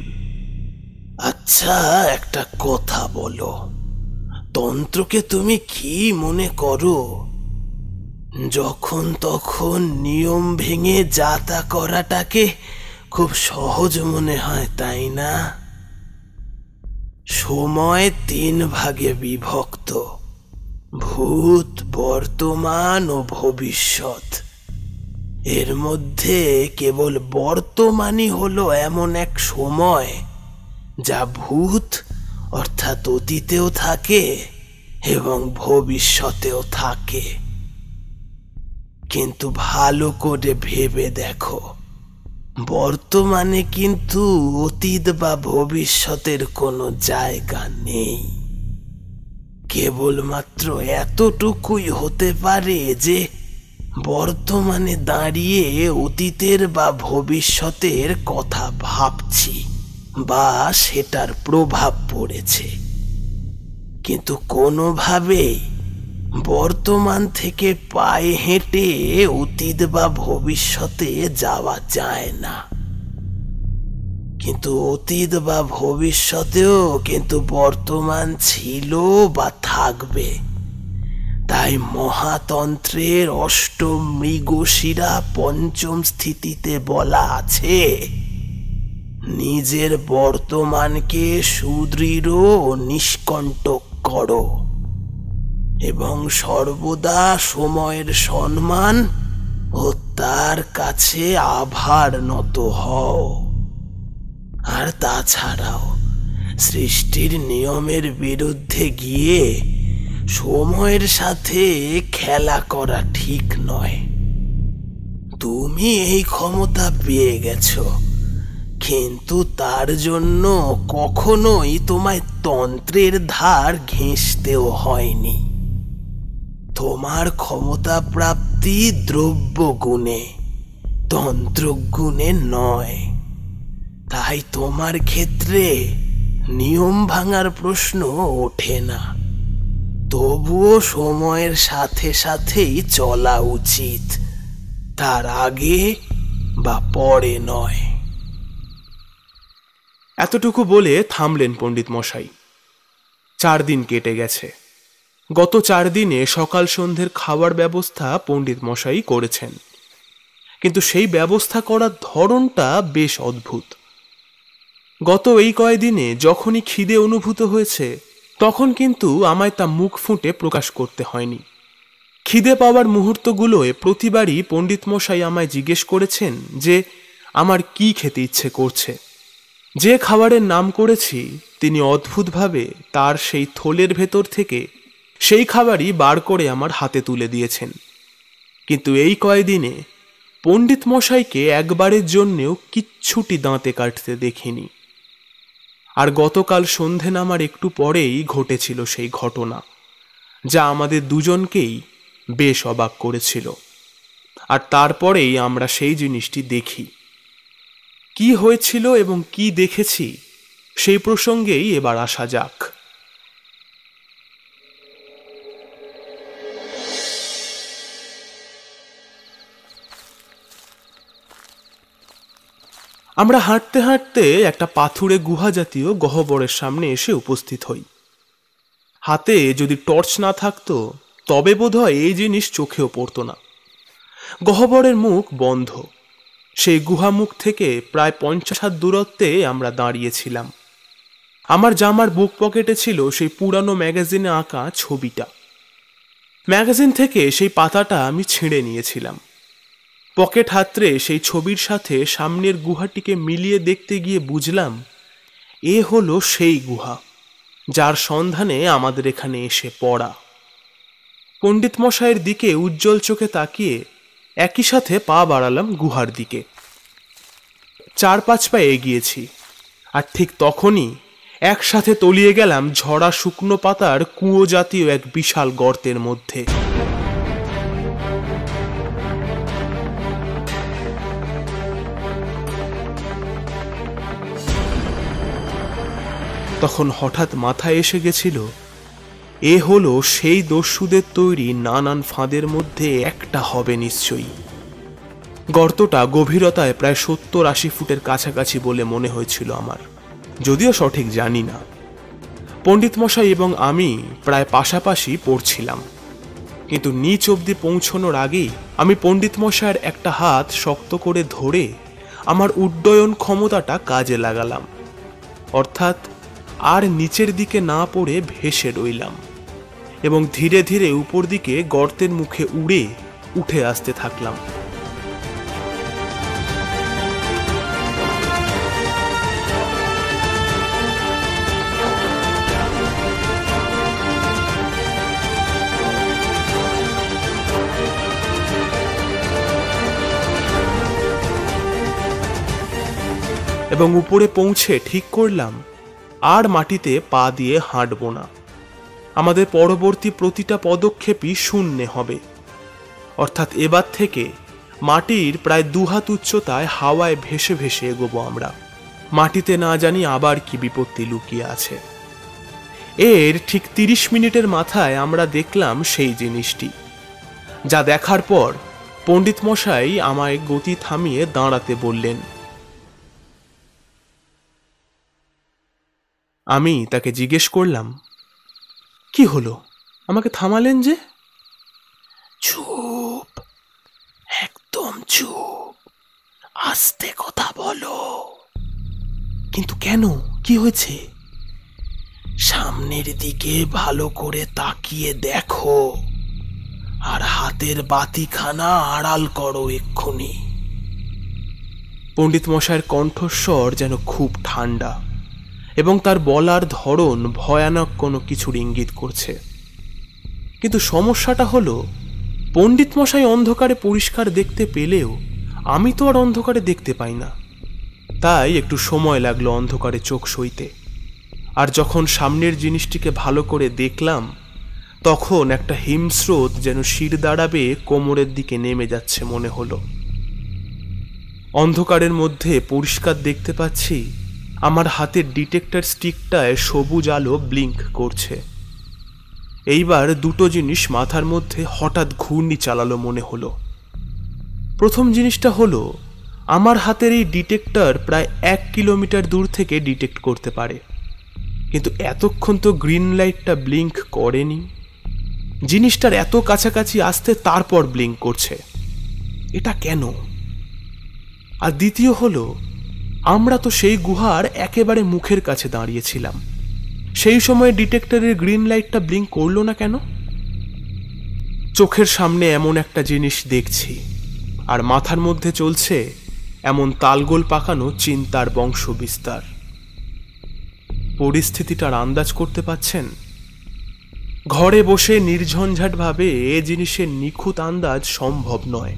আচ্ছা, একটা কথা বলো, তন্ত্রকে তুমি কি মনে করো? যখন তখন নিয়ম ভেঙে যা তা করাটাকে খুব সহজ মনে হয়, তাই না? সময় 3 ভাগে বিভক্ত: ভূত, বর্তমান ও ভবিষ্যৎ। এর মধ্যে কেবল বর্তমানই হলো এমন এক সময় যা ভূত অর্থাৎ অতীতেও থাকে এবং ভবিষ্যতেও থাকে। কিন্তু ভালো করে ভেবে দেখো, বর্তমানে কিন্তু অতীত বা ভবিষ্যতের কোনো জায়গা নেই। কেবলমাত্র এতটুকুই হতে পারে যে বর্তমানে দাঁড়িয়ে অতীতের বা ভবিষ্যতের কথা ভাবছি বা সেটার প্রভাব পড়েছে, কিন্তু কোনোভাবেই বর্তমান থেকে পায়ে হেঁটে অতীত বা ভবিষ্যতে যাওয়া যায় না। কিন্তু অতীত বা ভবিষ্যতেও কিন্তু বর্তমান ছিল বা থাকবে। তাই মহাতন্ত্রের অষ্টম মৃগশিরা পঞ্চম স্থিতিতে বলা আছে, নিজের বর্তমানকে সুদৃঢ় ও নিষ্কণ্টক করো এবং সর্বদা সময়ের সম্মান ও তার কাছে আভার নত হও। আর তাছাড়াও সৃষ্টির নিয়মের বিরুদ্ধে গিয়ে সময়ের সাথে খেলা করা ঠিক নয়। তুমি এই ক্ষমতা পেয়ে গেছো, কিন্তু তার জন্য কখনোই তোমায় তন্ত্রের ধার ঘেঁষতেও হয়নি। তোমার ক্ষমতা প্রাপ্তি দ্রব্য গুণে, তন্ত্র গুণে নয়। তাই তোমার ক্ষেত্রে নিয়ম ভাঙার প্রশ্ন ওঠে না। তবুও সময়ের সাথে সাথেই চলা উচিত, তার আগে বা পরে নয়। এতটুকু বলে থামলেন পণ্ডিত মশাই। 4 দিন কেটে গেছে। গত 4 দিনে সকাল সন্ধ্যের খাওয়ার ব্যবস্থা পণ্ডিত মশাই করেছেন, কিন্তু সেই ব্যবস্থা করার ধরনটা বেশ অদ্ভুত। গত এই কয়দিনে যখনই খিদে অনুভূত হয়েছে, তখন কিন্তু আমায় তা মুখ ফুটে প্রকাশ করতে হয়নি। খিদে পাওয়ার মুহূর্তগুলোয় প্রতিবারই পণ্ডিত মশাই আমায় জিজ্ঞেস করেছেন যে আমার কি খেতে ইচ্ছে করছে। যে খাবারের নাম করেছি, তিনি অদ্ভুতভাবে তার সেই থলের ভেতর থেকে সেই খাবারই বার করে আমার হাতে তুলে দিয়েছেন। কিন্তু এই কয়দিনে পণ্ডিত মশাইকে একবারের জন্যেও কিচ্ছুটি দাঁতে কাটতে দেখিনি। আর গতকাল সন্ধে নামার একটু পরেই ঘটেছিল সেই ঘটনা, যা আমাদের দুজনকেই বেশ অবাক করেছিল। আর তারপরেই আমরা সেই জিনিসটি দেখি। কি হয়েছিল এবং কি দেখেছি সেই প্রসঙ্গেই এবার আসা যাক। আমরা হাঁটতে হাঁটতে একটা পাথুরে গুহা জাতীয় গহ্বরের সামনে এসে উপস্থিত হই। হাতে যদি টর্চ না থাকতো তবে বোধহয় এই জিনিস চোখেও পড়তো না। গহ্বরের মুখ বন্ধ। সেই গুহা মুখ থেকে প্রায় 50 হাত দূরত্বে আমরা দাঁড়িয়েছিলাম। আমার জামার বুক পকেটে ছিল সেই পুরানো ম্যাগাজিনে আঁকা ছবিটা। ম্যাগাজিন থেকে সেই পাতাটা আমি ছিঁড়ে নিয়েছিলাম। পকেট হাতড়ে সেই ছবির সাথে সামনের গুহাটিকে মিলিয়ে দেখতে গিয়ে বুঝলাম এ হলো সেই গুহা যার সন্ধানে আমাদের এখানে এসে পড়া। পণ্ডিত মশাইয়ের দিকে উজ্জ্বল চোখে তাকিয়ে একই সাথে পা বাড়ালাম গুহার দিকে। 4-5 পা এগিয়েছি, আর ঠিক তখনই একসাথে তলিয়ে গেলাম ঝরা শুকনো পাতার কুয়ো জাতীয় এক বিশাল গর্তের মধ্যে। তখন হঠাৎ মাথায় এসে গেছিল এ হলো সেই দস্যুদের তৈরি নানান ফাঁদের মধ্যে একটা হবে নিশ্চয়ই। গর্তটা গভীরতায় প্রায় 70-80 ফুটের কাছাকাছি বলে মনে হয়েছিল আমার, যদিও সঠিক জানি না। পণ্ডিত মশাই এবং আমি প্রায় পাশাপাশি পড়ছিলাম, কিন্তু নিচ অবধি পৌঁছানোর আগেই আমি পণ্ডিত মশাইয়ের একটা হাত শক্ত করে ধরে আমার উড্ডয়ন ক্ষমতাটা কাজে লাগালাম, অর্থাৎ আর নিচের দিকে না পড়ে ভেসে রইলাম এবং ধীরে ধীরে উপর দিকে গর্তের মুখে উড়ে উঠে আসতে থাকলাম। এবং উপরে পৌঁছে ঠিক করলাম আর মাটিতে পা দিয়ে হাঁটব না। আমাদের পরবর্তী প্রতিটা পদক্ষেপই শূন্যে হবে, অর্থাৎ এবার থেকে মাটির প্রায় 2 হাত উচ্চতায় হাওয়ায় ভেসে ভেসে এগোবো আমরা। মাটিতে না জানি আবার কি বিপত্তি লুকিয়ে আছে। এর ঠিক 30 মিনিটের মাথায় আমরা দেখলাম সেই জিনিসটি, যা দেখার পর পণ্ডিত মশাই আমায় গতি থামিয়ে দাঁড়াতে বললেন। আমি তাকে জিজ্ঞেস করলাম, কি হলো, আমাকে থামালেন যে? চুপ, একদম চুপ, আস্তে কথা বলো। কিন্তু কেন, কি হয়েছে? সামনের দিকে ভালো করে তাকিয়ে দেখো, আর হাতের বাতিখানা আড়াল করো এক্ষুনি। পণ্ডিত মশাইয়ের কণ্ঠস্বর যেন খুব ঠান্ডা এবং তার বলার ধরন ভয়ানক কোনো কিছুর ইঙ্গিত করছে। কিন্তু সমস্যাটা হলো, পণ্ডিত মশাই অন্ধকারে পরিষ্কার দেখতে পেলেও আমি তো আর অন্ধকারে দেখতে পাই না। তাই একটু সময় লাগলো অন্ধকারে চোখ সইতে। আর যখন সামনের জিনিসটিকে ভালো করে দেখলাম, তখন একটা হিমস্রোত যেন শির দাঁড়াবে কোমরের দিকে নেমে যাচ্ছে মনে হলো। অন্ধকারের মধ্যে পরিষ্কার দেখতে পাচ্ছি আমার হাতের ডিটেক্টর স্টিকটায় সবুজ আলো ব্লিঙ্ক করছে। এইবার দুটো জিনিস মাথার মধ্যে হঠাৎ ঘূর্ণি চালালো মনে হলো। প্রথম জিনিসটা হলো, আমার হাতের এই ডিটেক্টর প্রায় 1 কিলোমিটার দূর থেকে ডিটেক্ট করতে পারে, কিন্তু এতক্ষণ তো গ্রিন লাইটটা ব্লিঙ্ক করেনি। জিনিসটার এত কাছাকাছি আসতে তারপর ব্লিঙ্ক করছে, এটা কেন? আর দ্বিতীয় হলো, আমরা তো সেই গুহার একেবারে মুখের কাছে দাঁড়িয়েছিলাম, সেই সময় ডিটেক্টরের গ্রিন লাইটটা ব্লিঙ্ক করলো না কেন? চোখের সামনে এমন একটা জিনিস দেখছি, আর মাথার মধ্যে চলছে এমন তালগোল পাকানো চিন্তার বংশ বিস্তার। পরিস্থিতিটার আন্দাজ করতে পাচ্ছেন? ঘরে বসে নির্ঝঞ্ঝাটভাবে এ জিনিসের নিখুঁত আন্দাজ সম্ভব নয়।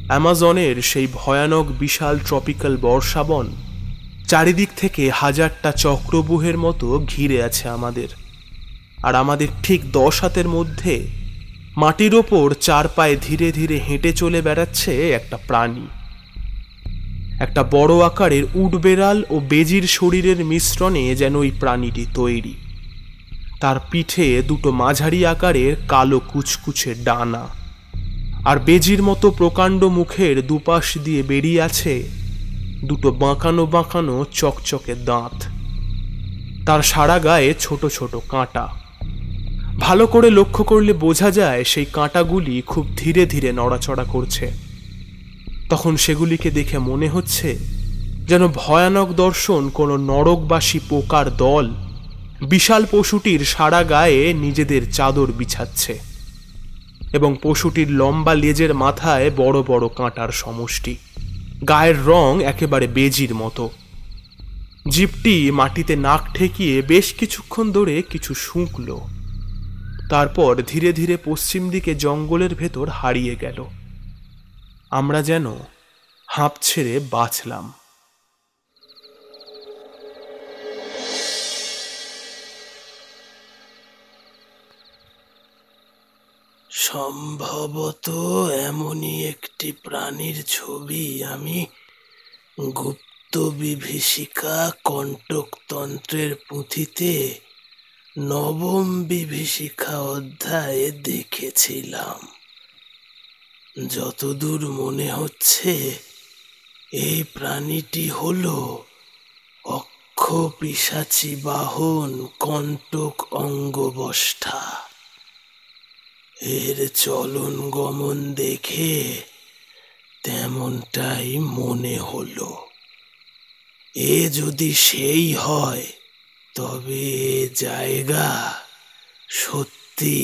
অ্যামাজনের সেই ভয়ানক বিশাল ট্রপিক্যাল বর্ষাবন চারিদিক থেকে 1000টা চক্রব্যূহের মতো ঘিরে আছে আমাদের, আর আমাদের ঠিক 10 হাতের মধ্যে মাটির ওপর 4 পায়ে ধীরে ধীরে হেঁটে চলে বেড়াচ্ছে একটা প্রাণী। একটা বড় আকারের উটবেড়াল ও বেজির শরীরের মিশ্রণে যেন ওই প্রাণীটি তৈরি। তার পিঠে দুটো মাঝারি আকারের কালো কুচকুচে ডানা, আর বেজির মতো প্রকাণ্ড মুখের দুপাশ দিয়ে বেরিয়ে আছে দুটো বাঁকানো বাঁকানো চকচকে দাঁত। তার সারা গায়ে ছোট ছোট কাঁটা। ভালো করে লক্ষ্য করলে বোঝা যায় সেই কাঁটাগুলি খুব ধীরে ধীরে নড়াচড়া করছে। তখন সেগুলিকে দেখে মনে হচ্ছে যেন ভয়ানক দর্শন কোনো নরকবাসী পোকার দল বিশাল পশুটির সারা গায়ে নিজেদের চাদর বিছাচ্ছে, এবং পশুটির লম্বা লেজের মাথায় বড় বড় কাঁটার সমষ্টি। গায়ের রং একেবারে বেজির মতো। জীবটি মাটিতে নাক ঠেকিয়ে বেশ কিছুক্ষণ ধরে কিছু শুঁকল, তারপর ধীরে ধীরে পশ্চিম দিকে জঙ্গলের ভেতর হারিয়ে গেল। আমরা যেন হাঁপ ছেড়ে বাঁচলাম। সম্ভবত এমনই একটি প্রাণীর ছবি আমি গুপ্ত বিভীষিকা কণ্টকতন্ত্রের পুঁথিতে নবম বিভীষিকা অধ্যায়ে দেখেছিলাম। যতদূর মনে হচ্ছে এই প্রাণীটি হলো অক্ষ পিশাচী বাহন কণ্টক অঙ্গবষ্ঠা। এর চলন গমন দেখে তেমনটাই মনে হলো। এ যদি সেই হয় তবে জায়গা সত্যি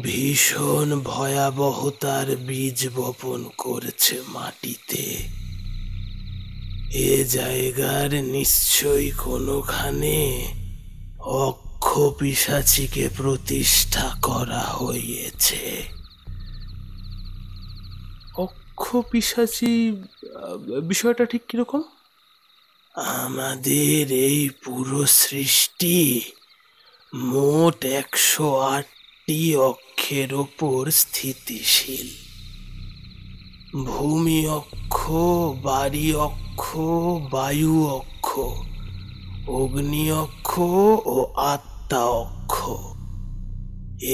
ভীষণ ভয়াবহতার বীজ বপন করেছে মাটিতে। এ জায়গার নিশ্চয়ই কোনোখানে অক্ষ পিশাচীকে প্রতিষ্ঠা করা হয়েছে। অক্ষ পিশাচী বিষয়টা ঠিক কিরকম? আমাদের এই পুরো সৃষ্টি মোট 108টি অক্ষের ওপর স্থিতিশীল। ভূমি অক্ষ, বাড়ি অক্ষ, বায়ু অক্ষ, অগ্নি অক্ষ ও আত্মা অক্ষ।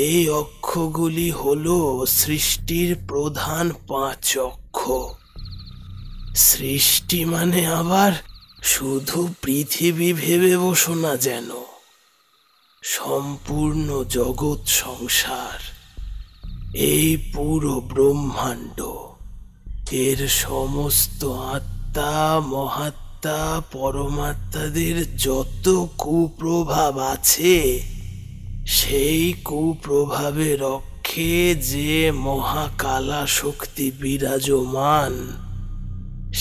এই অক্ষগুলি হলো সৃষ্টির প্রধান 5 অক্ষ। সৃষ্টি মানে আবার শুধু পৃথিবী ভেবে বসো না যেন। সম্পূর্ণ জগৎ সংসার, এই পুরো ব্রহ্মাণ্ড, এর সমস্ত আত্মা মহাত্মা পরমাত্মাদের যত কুপ্রভাব আছে, সেই কুপ্রভাবের অক্ষে যে মহাকালা শক্তি বিরাজমান,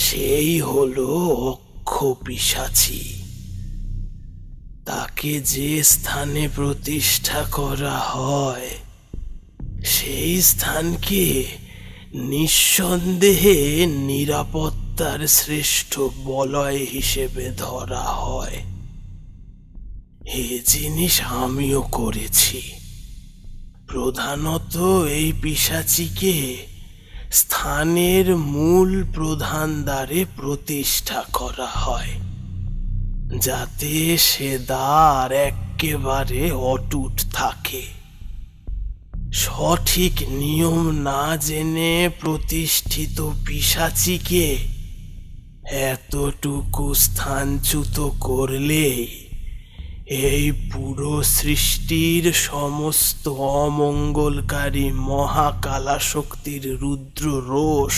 সেই হলো অক্ষ পিশাচী। তাকে যে স্থানে প্রতিষ্ঠা করা হয়, সেই স্থানকে নিঃসন্দেহে নিরাপত্তার শ্রেষ্ঠ বলয় হিসেবে ধরা হয়। এ জিনিস আমিও করেছি। প্রধানত এই পিশাচীকে স্থানের মূল প্রধান দ্বারে প্রতিষ্ঠা করা হয়, যাতে সে দ্বার একেবারে অটুট থাকে। সঠিক নিয়ম না জেনে প্রতিষ্ঠিত পিশাচীকে এতটুকু স্থানচ্যুত করলেই এই পুরো সৃষ্টির সমস্ত অমঙ্গলকারী মহাকালা শক্তির রুদ্র রোষ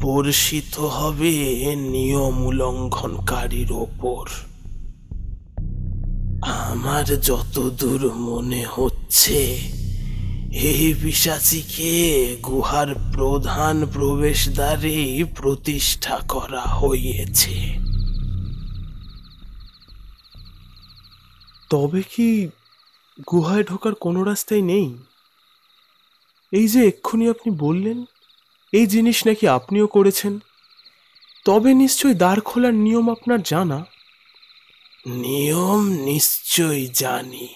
বর্ষিত হবে নিয়ম উল্লঙ্ঘনকারীর ওপর। আমার যতদূর মনে হচ্ছে এই পিশাচীকে গুহার প্রধান প্রবেশদ্বারে প্রতিষ্ঠা করা হয়েছে। তবে কি গুহায় ঢোকার কোনো রাস্তাই নেই? এই যে এক্ষুনি আপনি বললেন এই জিনিস নাকি আপনিও করেছেন, তবে নিশ্চয়ই দ্বার খোলার নিয়ম আপনার জানা। নিয়ম নিশ্চয়ই জানি,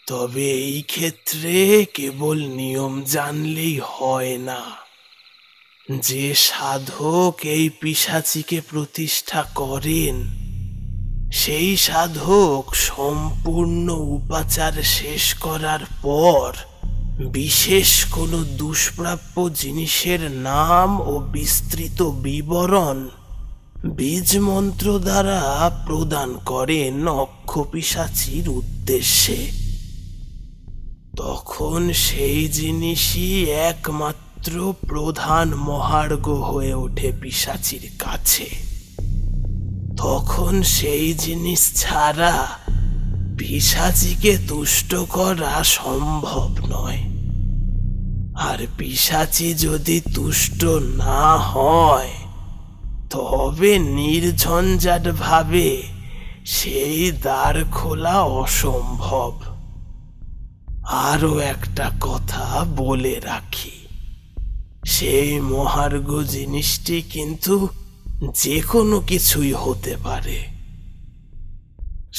তবে এই ক্ষেত্রে কেবল নিয়ম জানলেই হয় না। যে সাধক এই পিশাচিকে প্রতিষ্ঠা করেন, সেই সাধক সম্পূর্ণ উপাচার শেষ করার পর বিশেষ কোনো দুষ্প্রাপ্য জিনিসের নাম ও বিস্তৃত বিবরণ বীজ মন্ত্র দ্বারা প্রদান করেন অক্ষপিশাচির উদ্দেশ্যে। তখন সেই জিনিসই একমাত্র প্রধান মহার্ঘ হয়ে ওঠে পিশাচির কাছে। তখন সেই জিনিস ছাড়া পিশাচিকে তুষ্ট করা সম্ভব নয়। আর পিশাচি যদি তুষ্ট না হয়, তবে নির্ঝঞ্ঝাট ভাবে সেই দ্বার খোলা অসম্ভব। আরো একটা কথা বলে রাখি, সেই মহার্ঘ জিনিসটি কিন্তু যে কোনো কিছুই হতে পারে।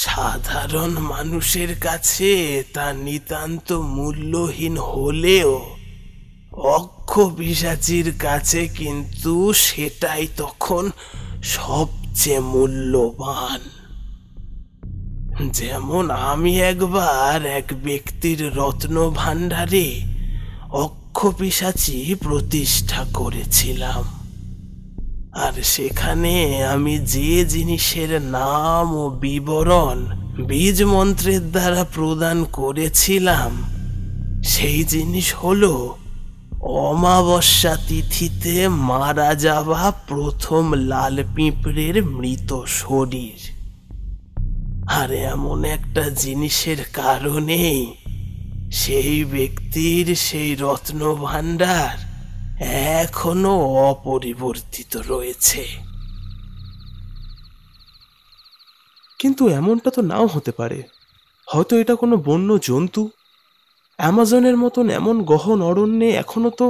সাধারণ মানুষের কাছে তা নিতান্ত মূল্যহীন হলেও অক্ষপিশাচির কাছে কিন্তু সেটাই তখন সবচেয়ে মূল্যবান। যেমন আমি একবার এক ব্যক্তির রত্ন ভাণ্ডারে অক্ষপিশাচি প্রতিষ্ঠা করেছিলাম, আর সেখানে আমি যে জিনিসের নাম ও বিবরণ বীজ মন্ত্রের দ্বারা প্রদান করেছিলাম, সেই জিনিস হলো অমাবস্যা তিথিতে মারা যাওয়া প্রথম লাল পিঁপড়ের মৃত শরীর। আর এমন একটা জিনিসের কারণেই সেই ব্যক্তির সেই রত্ন ভাণ্ডার এখনো অপরিবর্তিত রয়েছে। কিন্তু এমনটা তো নাও হতে পারে, হয়তো এটা কোনো বন্য জন্তু। অ্যামাজনের মতন এমন গহন অরণ্যে এখনো তো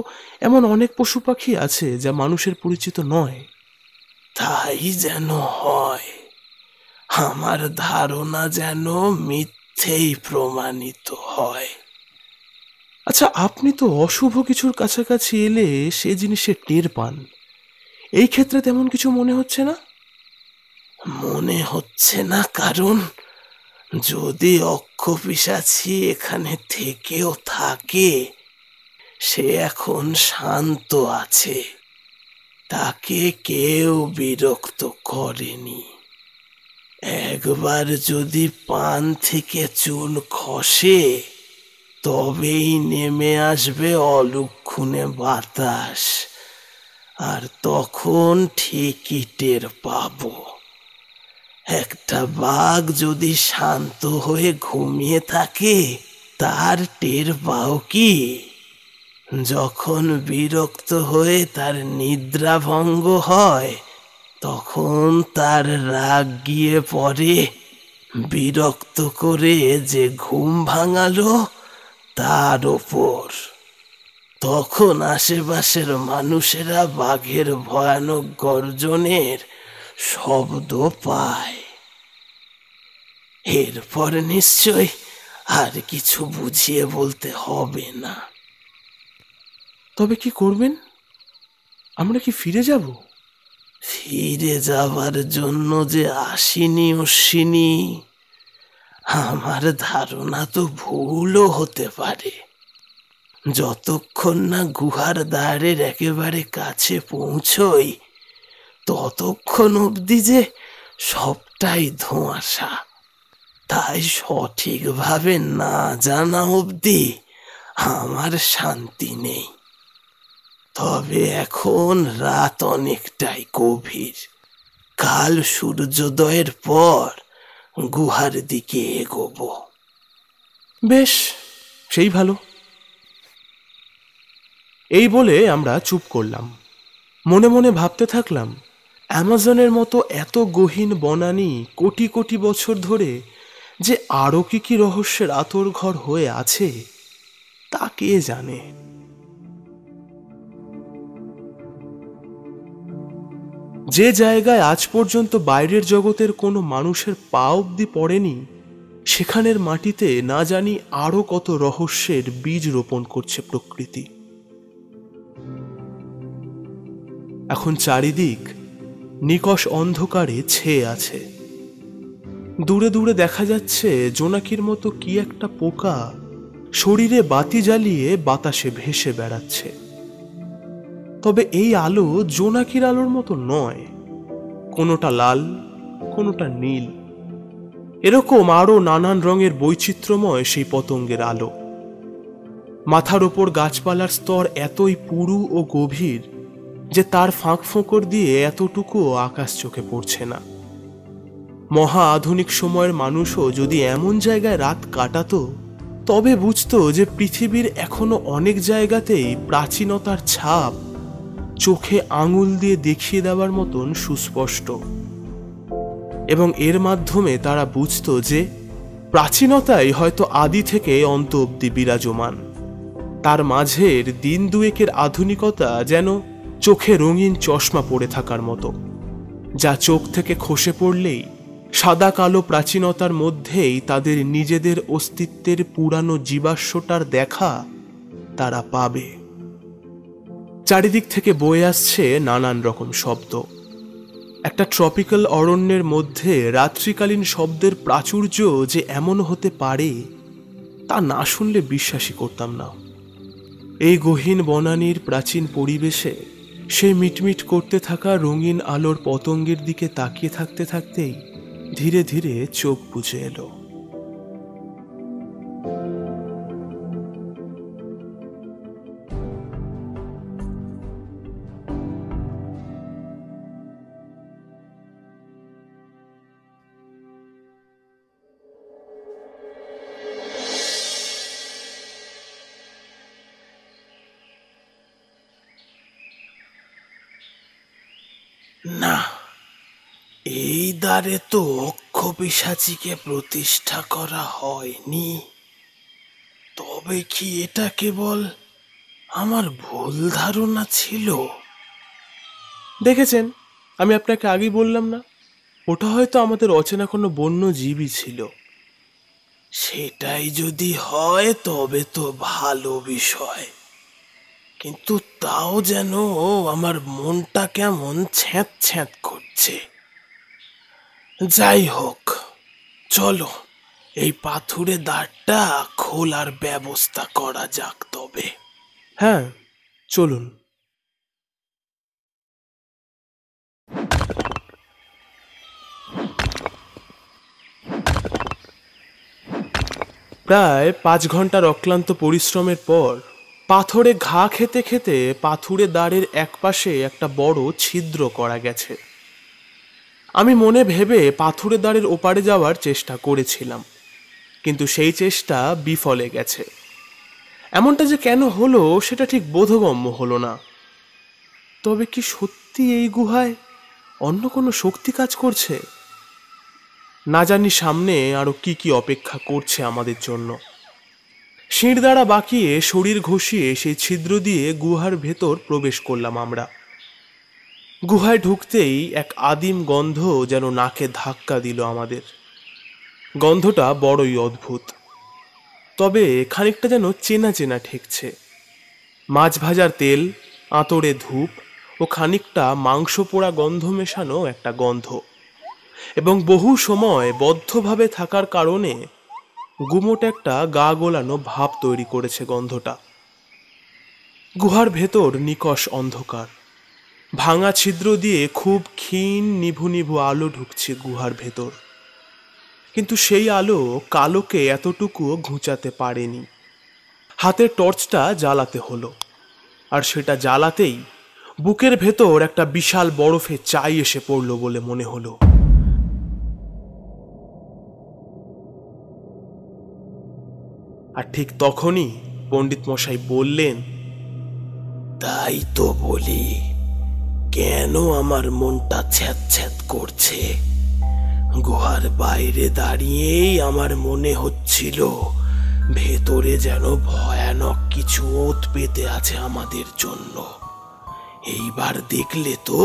এমন অনেক পশু পাখি আছে যা মানুষের পরিচিত নয়। তাই যেন হয়, আমার ধারণা যেন মিথ্যেই প্রমাণিত হয়। আচ্ছা, আপনি তো অশুভ কিছুর কাছাকাছি এলে সে জিনিসের টের পান, এই ক্ষেত্রে তেমন কিছু মনে হচ্ছে না? মনে হচ্ছে না কারণ যদি অক্ষপিশাচি এখানে থেকেও থাকে, সে এখন শান্ত আছে, তাকে কেউ বিরক্ত করেনি। একবার যদি পান থেকে চুন খসে, তবেই নেমে আসবে অলুক্ষণে বাতাস, আর তখন ঠিকই টের পাবো। একটা বাঘ যদি শান্ত হয়ে ঘুমিয়ে থাকে, তার টের পাও কি? যখন বিরক্ত হয়ে তার নিদ্রা ভঙ্গ হয়, তখন তার রাগ গিয়ে পড়ে বিরক্ত করে যে ঘুম ভাঙালো তার ওপর। তখন আশেপাশের মানুষেরা বাঘের ভয়ানক গর্জনের শব্দ পায়। এরপর নিশ্চয় আর কিছু বুঝিয়ে বলতে হবে না। তবে কি করবেন? আমরা কি ফিরে যাব? ফিরে যাবার জন্য যে আসিনি অশ্বিনী, আমার ধারণা তো ভুলও হতে পারে। যতক্ষণ না গুহার দ্বারের একেবারে কাছে পৌঁছই, ততক্ষণ অবধি যে সবটাই ধোঁয়াশা। তাই সঠিকভাবে না জানা অবধি আমার শান্তি নেই। তবে এখন রাত অনেকটাই গভীর, কাল সূর্যোদয়ের পর গুহার দিকে এগোবো। বেশ, সেই ভালো। এই বলে আমরা চুপ করলাম। মনে মনে ভাবতে থাকলাম, অ্যামাজনের মতো এত গহীন বনানী কোটি কোটি বছর ধরে যে আরও কি কি রহস্যের আঁতরঘর হয়ে আছে তা কে জানে। যে জায়গায় আজ পর্যন্ত বাইরের জগতের কোনো মানুষের পা অবধি পড়েনি, সেখানের মাটিতে না জানি আরও কত রহস্যের বীজ রোপণ করছে প্রকৃতি। এখন চারিদিক নিকষ অন্ধকারে ছেয়ে আছে। দূরে দূরে দেখা যাচ্ছে জোনাকির মতো কি একটা পোকা শরীরে বাতি জ্বালিয়ে বাতাসে ভেসে বেড়াচ্ছে। তবে এই আলো জোনাকির আলোর মতো নয়, কোনোটা লাল, কোনোটা নীল, এরকম আরো নানান রঙের বৈচিত্র্যময় সেই পতঙ্গের আলো। মাথার ওপর গাছপালার স্তর এতই পুরু ও গভীর যে তার ফাঁক ফোঁকর দিয়ে এতটুকু আকাশ চোখে পড়ছে না। মহা আধুনিক সময়ের মানুষও যদি এমন জায়গায় রাত কাটাতো তবে বুঝতো যে পৃথিবীর এখনো অনেক জায়গাতেই প্রাচীনতার ছাপ চোখে আঙুল দিয়ে দেখিয়ে দেওয়ার মতন সুস্পষ্ট, এবং এর মাধ্যমে তারা বুঝতো যে প্রাচীনতাই হয়তো আদি থেকে অন্ত অব্দি বিরাজমান। তার মাঝের দিন দুয়েকের আধুনিকতা যেন চোখে রঙিন চশমা পড়ে থাকার মতো, যা চোখ থেকে খসে পড়লেই সাদা কালো প্রাচীনতার মধ্যেই তাদের নিজেদের অস্তিত্বের পুরানো জীবাশ্মটার দেখা তারা পাবে। চারিদিক থেকে বয়ে আসছে নানান রকম শব্দ। একটা ট্রপিক্যাল অরণ্যের মধ্যে রাত্রিকালীন শব্দের প্রাচুর্য যে এমন হতে পারে তা না শুনলে বিশ্বাসই করতাম না। এই গহীন বনানীর প্রাচীন পরিবেশে সেই মিটমিট করতে থাকা রঙিন আলোর পতঙ্গের দিকে তাকিয়ে থাকতে থাকতেই ধীরে ধীরে চোখ বুজে এলো। না, এই দ্বারে তো অক্ষপিশাচিকে প্রতিষ্ঠা করা হয়নি। তবে কি এটা কেবল আমার ভুল ধারণা ছিল? দেখেছেন, আমি আপনাকে আগেই বললাম না, ওটা হয়তো আমাদের অচেনা কোনো বন্য জীবই ছিল। সেটাই যদি হয় তবে তো ভালো বিষয়, কিন্তু তাও যেন আমার মনটা কেমন ছ্যাঁত ছ্যাঁত করছে। যাই হোক, চলো এই পাথুরে দ্বারটা খোলার ব্যবস্থা করা যাক তবে। হ্যাঁ, চলুন। প্রায় 5 ঘন্টার অক্লান্ত পরিশ্রমের পর পাথরে ঘা খেতে খেতে পাথুরে দ্বারের একপাশে একটা বড় ছিদ্র করা গেছে। আমি মনে ভেবে পাথুরে দ্বারের ওপারে যাওয়ার চেষ্টা করেছিলাম, কিন্তু সেই চেষ্টা বিফলে গেছে। এমনটা যে কেন হলো সেটা ঠিক বোধগম্য হলো না। তবে কি সত্যি এই গুহায় অন্য কোনো শক্তি কাজ করছে? না জানি সামনে আরো কি কি অপেক্ষা করছে আমাদের জন্য। শিরদাঁড়া বাঁকিয়ে শরীর ঘষিয়ে সেই ছিদ্র দিয়ে গুহার ভেতর প্রবেশ করলাম আমরা। গুহায় ঢুকতেই এক আদিম গন্ধ যেন নাকে ধাক্কা দিল আমাদের। গন্ধটা বড়ই অদ্ভুত, তবে খানিকটা যেন চেনা চেনা ঠেকছে। মাছ ভাজার তেল, আঁতরে ধূপ ও খানিকটা মাংস পোড়া গন্ধ মেশানো একটা গন্ধ, এবং বহু সময় বদ্ধভাবে থাকার কারণে গুমোট একটা গা গোলানো ভাব তৈরি করেছে গন্ধটা। গুহার ভেতর নিকষ অন্ধকার। ভাঙা ছিদ্র দিয়ে খুব ক্ষীণ নিভু নিভু আলো ঢুকছে গুহার ভেতর, কিন্তু সেই আলো কালোকে এতটুকুও ঘুচাতে পারেনি। হাতের টর্চটা জ্বালাতে হলো, আর সেটা জ্বালাতেই বুকের ভেতর একটা বিশাল বরফে চাই এসে পড়লো বলে মনে হলো। আর ঠিক তখনই পণ্ডিত মশাই বললেন, তাই তো বলি, কেন আমার মনটা ছ্যাঁত ছ্যাঁত করছে। গুহার বাইরে দাঁড়িয়েই আমার মনে হচ্ছিল ভেতরে যেন ভয়ানক কিছু ওত পেতে আছে আমাদের জন্য। এইবার দেখলে তো?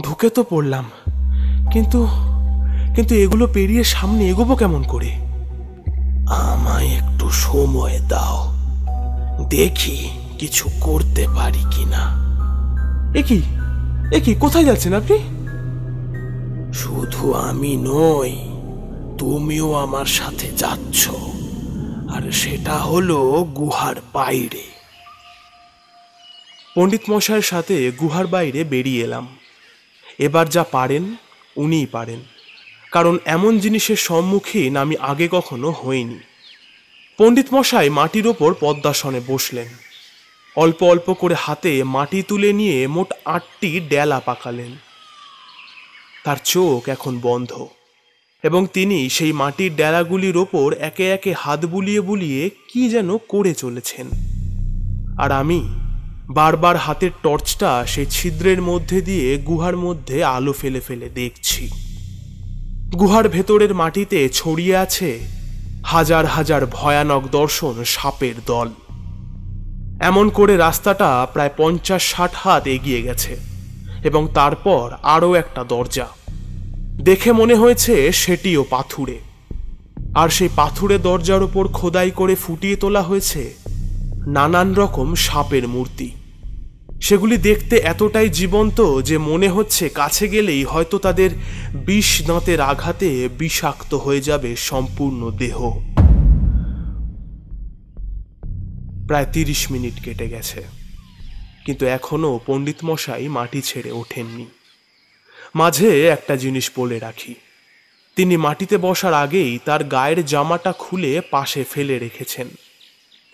ঢুকে তো পড়লাম, কিন্তু কিন্তু এগুলো পেরিয়ে সামনে এগোবো কেমন করে? আমায় একটু সময় দাও, দেখি কিছু করতে পারি কিনা। এ কি, এ কি, কোথায় যাচ্ছেন আপনি? শুধু আমি নই, তুমিও আমার সাথে যাচ্ছ, আর সেটা হলো গুহার বাইরে। পণ্ডিত মশাইয়ের সাথে গুহার বাইরে বেরিয়ে এলাম। এবার যা পারেন উনিই পারেন, কারণ এমন জিনিসের সম্মুখীন আমি আগে কখনো হইনি। পণ্ডিত মশাই মাটির ওপর পদ্মাসনে বসলেন। অল্প অল্প করে হাতে মাটি তুলে নিয়ে মোট 8টি ডেলা পাকালেন। তার চোখ এখন বন্ধ এবং তিনি সেই মাটির ডেলাগুলির ওপর একে একে হাত বুলিয়ে বুলিয়ে কি যেন করে চলেছেন। আর আমি বারবার হাতের টর্চটা সেই ছিদ্রের মধ্যে দিয়ে গুহার মধ্যে আলো ফেলে ফেলে দেখছি। গুহার ভেতরের মাটিতে ছড়িয়ে আছে হাজার হাজার ভয়ানক দর্শন সাপের দল। এমন করে রাস্তাটা প্রায় 50-60 হাত এগিয়ে গেছে এবং তারপর আরও একটা দরজা। দেখে মনে হয়েছে সেটিও পাথুরে, আর সেই পাথুরে দরজার উপর খোদাই করে ফুটিয়ে তোলা হয়েছে নানান রকম সাপের মূর্তি। সেগুলি দেখতে এতটাই জীবন্ত যে মনে হচ্ছে কাছে গেলেই হয়তো তাদের বিষ দাঁতের আঘাতে বিষাক্ত হয়ে যাবে সম্পূর্ণ দেহ। প্রায় 30 মিনিট কেটে গেছে, কিন্তু এখনো পণ্ডিত মশাই মাটি ছেড়ে ওঠেননি। মাঝে একটা জিনিস বলে রাখি, তিনি মাটিতে বসার আগেই তার গায়ের জামাটা খুলে পাশে ফেলে রেখেছেন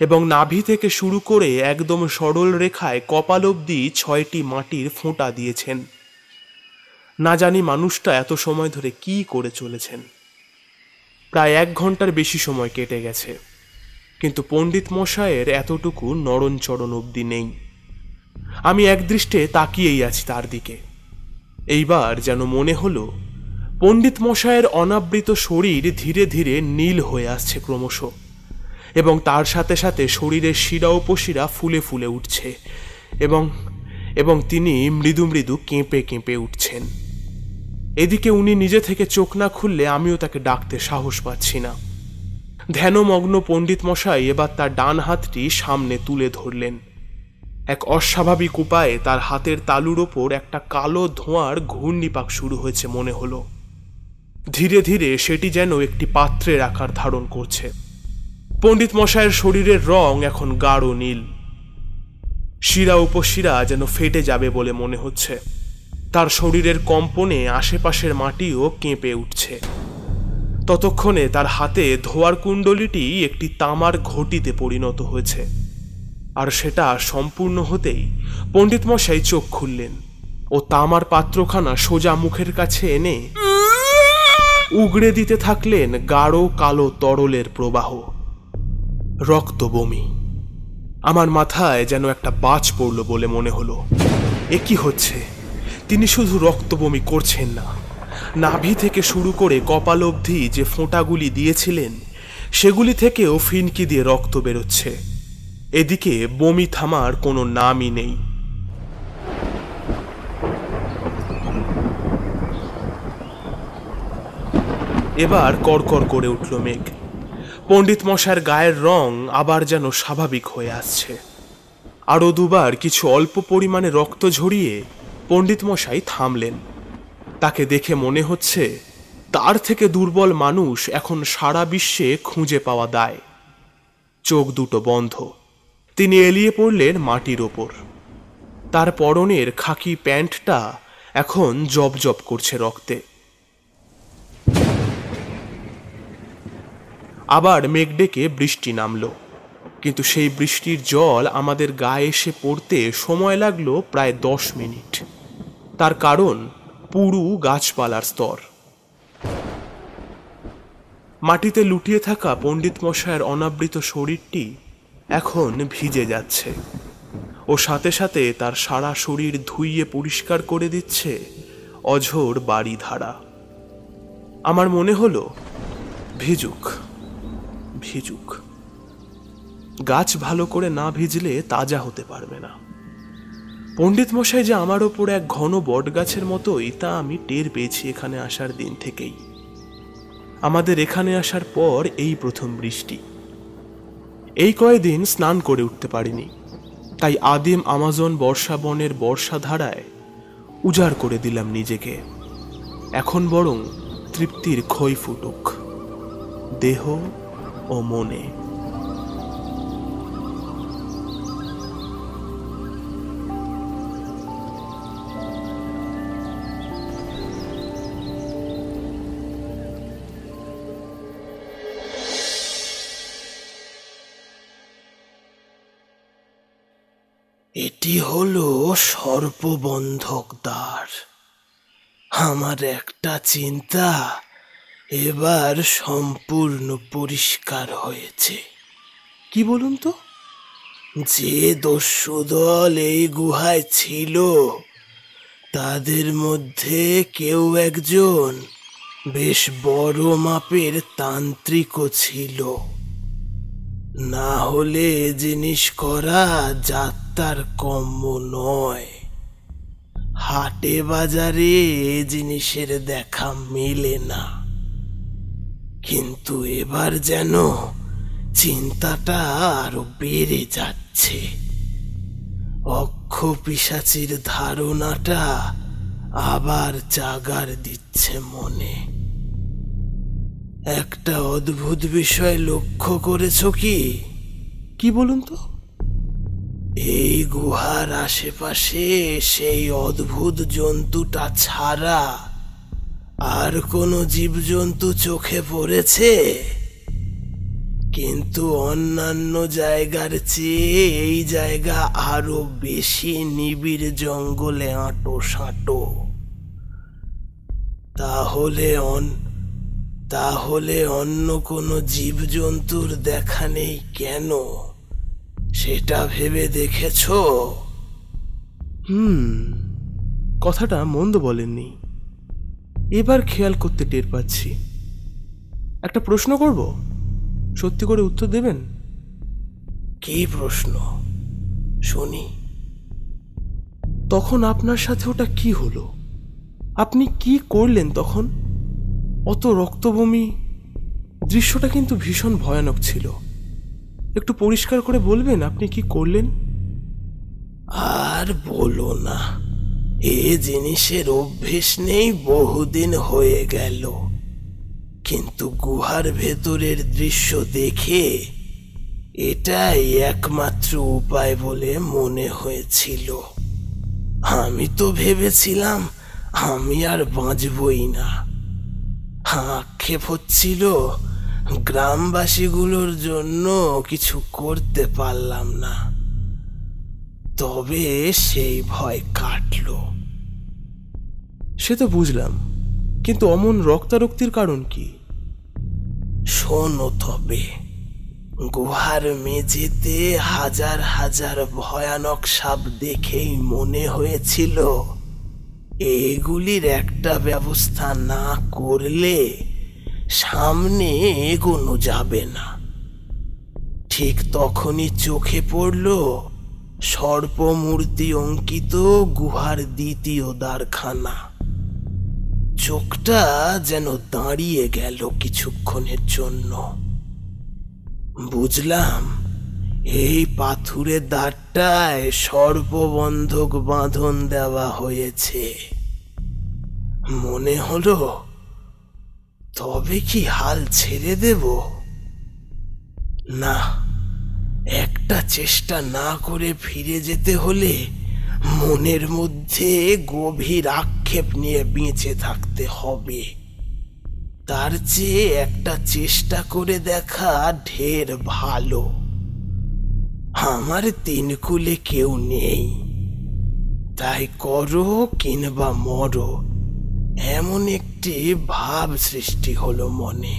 এবং নাভি থেকে শুরু করে একদম সরল রেখায় কপাল অবধি 6টি মাটির ফোঁটা দিয়েছেন। না জানি মানুষটা এত সময় ধরে কি করে চলেছেন। প্রায় 1 ঘন্টার বেশি সময় কেটে গেছে, কিন্তু পণ্ডিত মশাইয়ের এতটুকু নড়নচড়ন অবধি নেই। আমি একদৃষ্টে তাকিয়েই আছি তার দিকে। এইবার যেন মনে হলো পণ্ডিত মশাইয়ের অনাবৃত শরীর ধীরে ধীরে নীল হয়ে আসছে ক্রমশ, এবং তার সাথে সাথে শরীরের শিরা উপশিরা ফুলে ফুলে উঠছে এবং তিনি মৃদু মৃদু কেঁপে কেঁপে উঠছেন। এদিকে উনি নিজে থেকে চোখ না খুললে আমিও তাকে ডাকতে সাহস পাচ্ছি না। ধ্যানমগ্ন পণ্ডিত মশাই এবার তার ডান হাতটি সামনে তুলে ধরলেন। এক অস্বাভাবিক উপায়ে তার হাতের তালুর ওপর একটা কালো ধোঁয়ার ঘূর্ণিপাক শুরু হয়েছে মনে হলো। ধীরে ধীরে সেটি যেন একটি পাত্রের আকার ধারণ করছে। পণ্ডিত মশাইয়ের শরীরের রং এখন গাঢ় নীল। শিরা উপশিরা যেন ফেটে যাবে বলে মনে হচ্ছে। তার শরীরের কম্পনে আশেপাশের মাটিও কেঁপে উঠছে। ততক্ষণে তার হাতে ধোয়ার কুণ্ডলিটি একটি তামার ঘটিতে পরিণত হয়েছে, আর সেটা সম্পূর্ণ হতেই পণ্ডিত মশাই চোখ খুললেন ও তামার পাত্রখানা সোজা মুখের কাছে এনে উগড়ে দিতে থাকলেন গাঢ় কালো তরলের প্রবাহ। রক্ত বমি। আমার মাথায় যেন একটা বাজ পড়ল বলে মনে হলো। এ কি হচ্ছে? তিনি শুধু রক্ত বমি করছেন না, নাভি থেকে শুরু করে কপাল অবধি যে ফোঁটাগুলি দিয়েছিলেন সেগুলি থেকেও ফিনকি দিয়ে রক্ত বেরোচ্ছে। এদিকে বমি থামার কোনো নামই নেই। এবার কড়কড় করে উঠল মেঘ। পণ্ডিত মশাইয়ের গায়ের রং আবার যেন স্বাভাবিক হয়ে আসছে। আরও দুবার কিছু অল্প পরিমাণে রক্ত ঝরিয়ে পণ্ডিত মশাই থামলেন। তাকে দেখে মনে হচ্ছে তার থেকে দুর্বল মানুষ এখন সারা বিশ্বে খুঁজে পাওয়া দায়। চোখ দুটো বন্ধ। তিনি এলিয়ে পড়লেন মাটির ওপর। তার পরনের খাকি প্যান্টটা এখন জবজব করছে রক্তে। আবার মেঘ ডেকে বৃষ্টি নামল, কিন্তু সেই বৃষ্টির জল আমাদের গায়ে এসে পড়তে সময় লাগলো প্রায় 10 মিনিট। তার কারণ পুরু গাছপালার স্তর। মাটিতে লুটিয়ে থাকা পণ্ডিত মশাইয়ের অনাবৃত শরীরটি এখন ভিজে যাচ্ছে ও সাথে সাথে তার সারা শরীর ধুইয়ে পরিষ্কার করে দিচ্ছে অঝোর বাড়িধারা। আমার মনে হলো ভিজুক ভিজুক। গাছ ভালো করে না ভিজলে তাজা হতে পারবে না। পণ্ডিত মশাই যে আমার ওপর এক ঘন বট গাছের মতোই তা আমি টের পেয়েছি এখানে আসার দিন থেকেই। আমাদের এখানে আসার পর এই প্রথম বৃষ্টি। এই কয়েকদিন স্নান করে উঠতে পারিনি, তাই আদিম আমাজন বর্ষা বনের বর্ষাধারায় উজাড় করে দিলাম নিজেকে। এখন বরং তৃপ্তির খই ফুটুক দেহ ও মনে। এটি হলো সর্পবন্ধক দ্বার। আমার একটা চিন্তা এবার সম্পূর্ণ পরিষ্কার হয়েছে। কি বলুন তো? যে দস্যু দল এই গুহায় ছিল তাদের মধ্যে কেউ একজন বেশ বড় মাপের তান্ত্রিকও ছিল। না হলে এ জিনিস করা যাত্রার কম্য নয়। হাটে বাজারে এ জিনিসের দেখা মেলে না। কিন্তু এবার যেন চিন্তাটা আরো বেড়ে যাচ্ছে। অক্ষ পিশাচীর ধারণাটা আবার জাগার দিচ্ছে মনে। একটা অদ্ভুত বিষয় লক্ষ্য করেছো কি? কি বলুন তো? এই গুহার আশেপাশে সেই অদ্ভুত জন্তুটা ছাড়া আর কোনো জীবজন্তু চোখে পড়েছে? কিন্তু অন্যান্য জায়গার চেয়ে এই জায়গা আরো বেশি নিবিড় জঙ্গলে আঁটো সাঁটো। তাহলে অন্য কোনো জীবজন্তুর দেখা নেই কেন? সেটা ভেবে দেখেছো? কথাটা মন্দ বলেননি। এবার খেয়াল করতে টের পাচ্ছি। একটা প্রশ্ন করব, সত্যি করে উত্তর দেবেন? কি প্রশ্ন শুনি? তখন আপনার সাথে ওটা কি হলো? আপনি কি করলেন তখন? অত রক্তবমি, দৃশ্যটা কিন্তু ভীষণ ভয়ানক ছিল। একটু পরিষ্কার করে বলবেন আপনি কি করলেন? আর বলো না, এ জিনিসের অভ্যেস নেই, বহুদিন হয়ে গেল। কিন্তু গুহার ভেতরের দৃশ্য দেখে এটাই একমাত্র উপায় বলে মনে হয়েছিল। আমি তো ভেবেছিলাম আমি আর বাঁচবই না। আক্ষেপ হচ্ছিল গ্রামবাসীগুলোর জন্য কিছু করতে পারলাম না। তবে সেই ভয় কাটলো। সে তো বুঝলাম, কিন্তু অমন রক্তারক্তির কারণ কি? শোনো তবে, গুহার মেঝেতে হাজার হাজার ভয়ানক সাপ দেখেই মনে হয়েছিল এগুলির একটা ব্যবস্থা না করলে সামনে এগোনো যাবে না। ঠিক তখনই চোখে পড়ল সর্পমূর্তি অঙ্কিত গুহার দ্বিতীয় দ্বারখানা। চোখটা যেন দাঁড়িয়ে গেল কিছুক্ষণের জন্য। বুঝলাম এই পাথুরের দ্বারটায় সর্পবন্ধক বাঁধন দেওয়া হয়েছে। মনে হলো, তবে কি হাল ছেড়ে দেব? না, একটা চেষ্টা না করে ফিরে যেতে হলে মনের মধ্যে গভীর আক্ষেপ নিয়ে বেঁচে থাকতে হবে। তার চেয়ে একটা চেষ্টা করে দেখা ঢের ভালো। আমার তিন কুলে কেউ নেই, তাই করো কিংবা মরো, এমন একটি ভাব সৃষ্টি হলো মনে।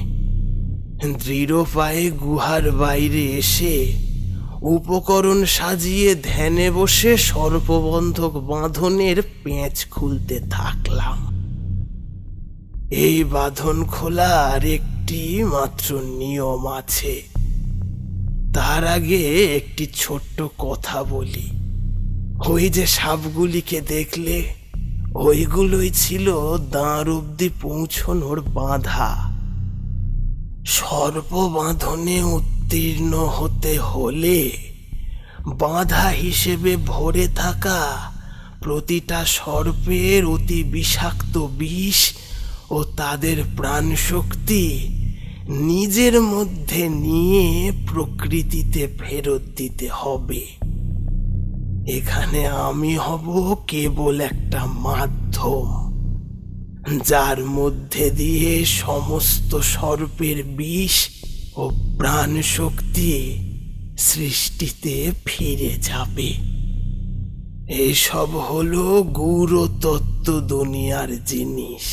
দৃঢ় পায়ে গুহার বাইরে এসে উপকরণ সাজিয়ে ধ্যানে বসে সর্পবন্ধক বাঁধনের পেঁচ খুলতে থাকলাম। এই বাঁধন খোলার একটি মাত্র নিয়ম আছে। তার আগে একটি ছোট্ট কথা বলি। ওই যে সাপগুলিকে দেখলে, ওইগুলোই ছিল দাঁড় অব্দি পৌঁছনোর বাঁধা। সর্প বাঁধনে উত্তীর্ণ হতে হলে বাঁধা হিসেবে ভরে থাকা প্রতিটা সর্পের অতি বিষাক্ত বিষ ও তাদের প্রাণ শক্তি নিজের মধ্যে নিয়ে প্রকৃতিতে ফেরত দিতে হবে। এখানে আমি হব কেবল একটা মাধ্যম, যার মধ্যে দিয়ে সমস্ত সর্পের বিষ ও প্রাণ শক্তি সৃষ্টিতে ফিরে যাবে। এসব হলো গূঢ় তত্ত্ব দুনিয়ার জিনিস।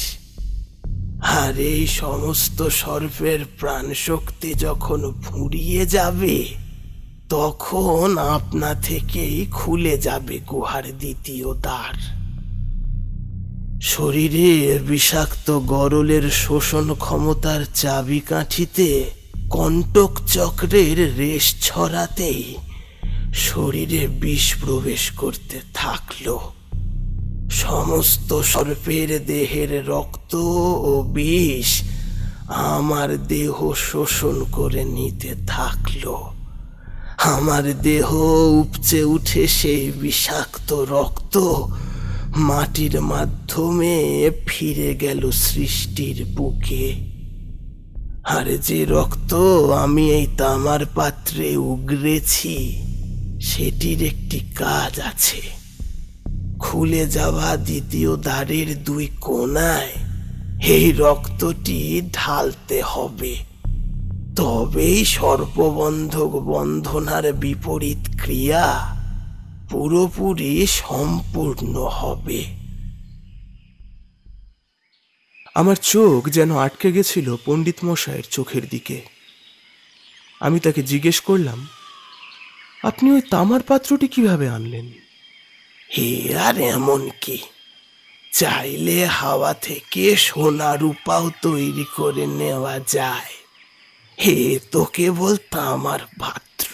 আর এই সমস্ত সর্পের প্রাণ শক্তি যখন ফুরিয়ে যাবে, তখন আপনা থেকেই খুলে যাবে গুহার দ্বিতীয় দ্বার। শরীরে বিষাক্ত গরলের শোষণ ক্ষমতার চাবিকাঠিতে কণ্টক চক্রের রেশ ছড়াতেই শরীরে বিষ প্রবেশ করতে থাকলো। সমস্ত সর্পের দেহের রক্ত ও বিষ আমার দেহ শোষণ করে নিতে থাকলো। আমার দেহ উপচে উঠে সেই বিষাক্ত রক্ত মাটির মাধ্যমে ফিরে গেল সৃষ্টির বুকে। আর যে রক্ত আমি এই তামার পাত্রে উগরেছি, সেটির একটি কাজ আছে। খুলে যাওয়া দ্বিতীয় দ্বারের দুই কোণায় এই রক্তটি ঢালতে হবে, তবেই সর্পবন্ধক বন্ধনার বিপরীত ক্রিয়া পুরোপুরি সম্পূর্ণ হবে। আমার চোখ যেন আটকে গেছিল পণ্ডিত মশাইয়ের চোখের দিকে। আমি তাকে জিজ্ঞেস করলাম, আপনি ওই তামার পাত্রটি কিভাবে আনলেন? হে, আর এমন কি, চাইলে হাওয়া থেকে সোনা রূপাও তৈরি করে নেওয়া যায়। হে তো কেবল তামার পাত্র।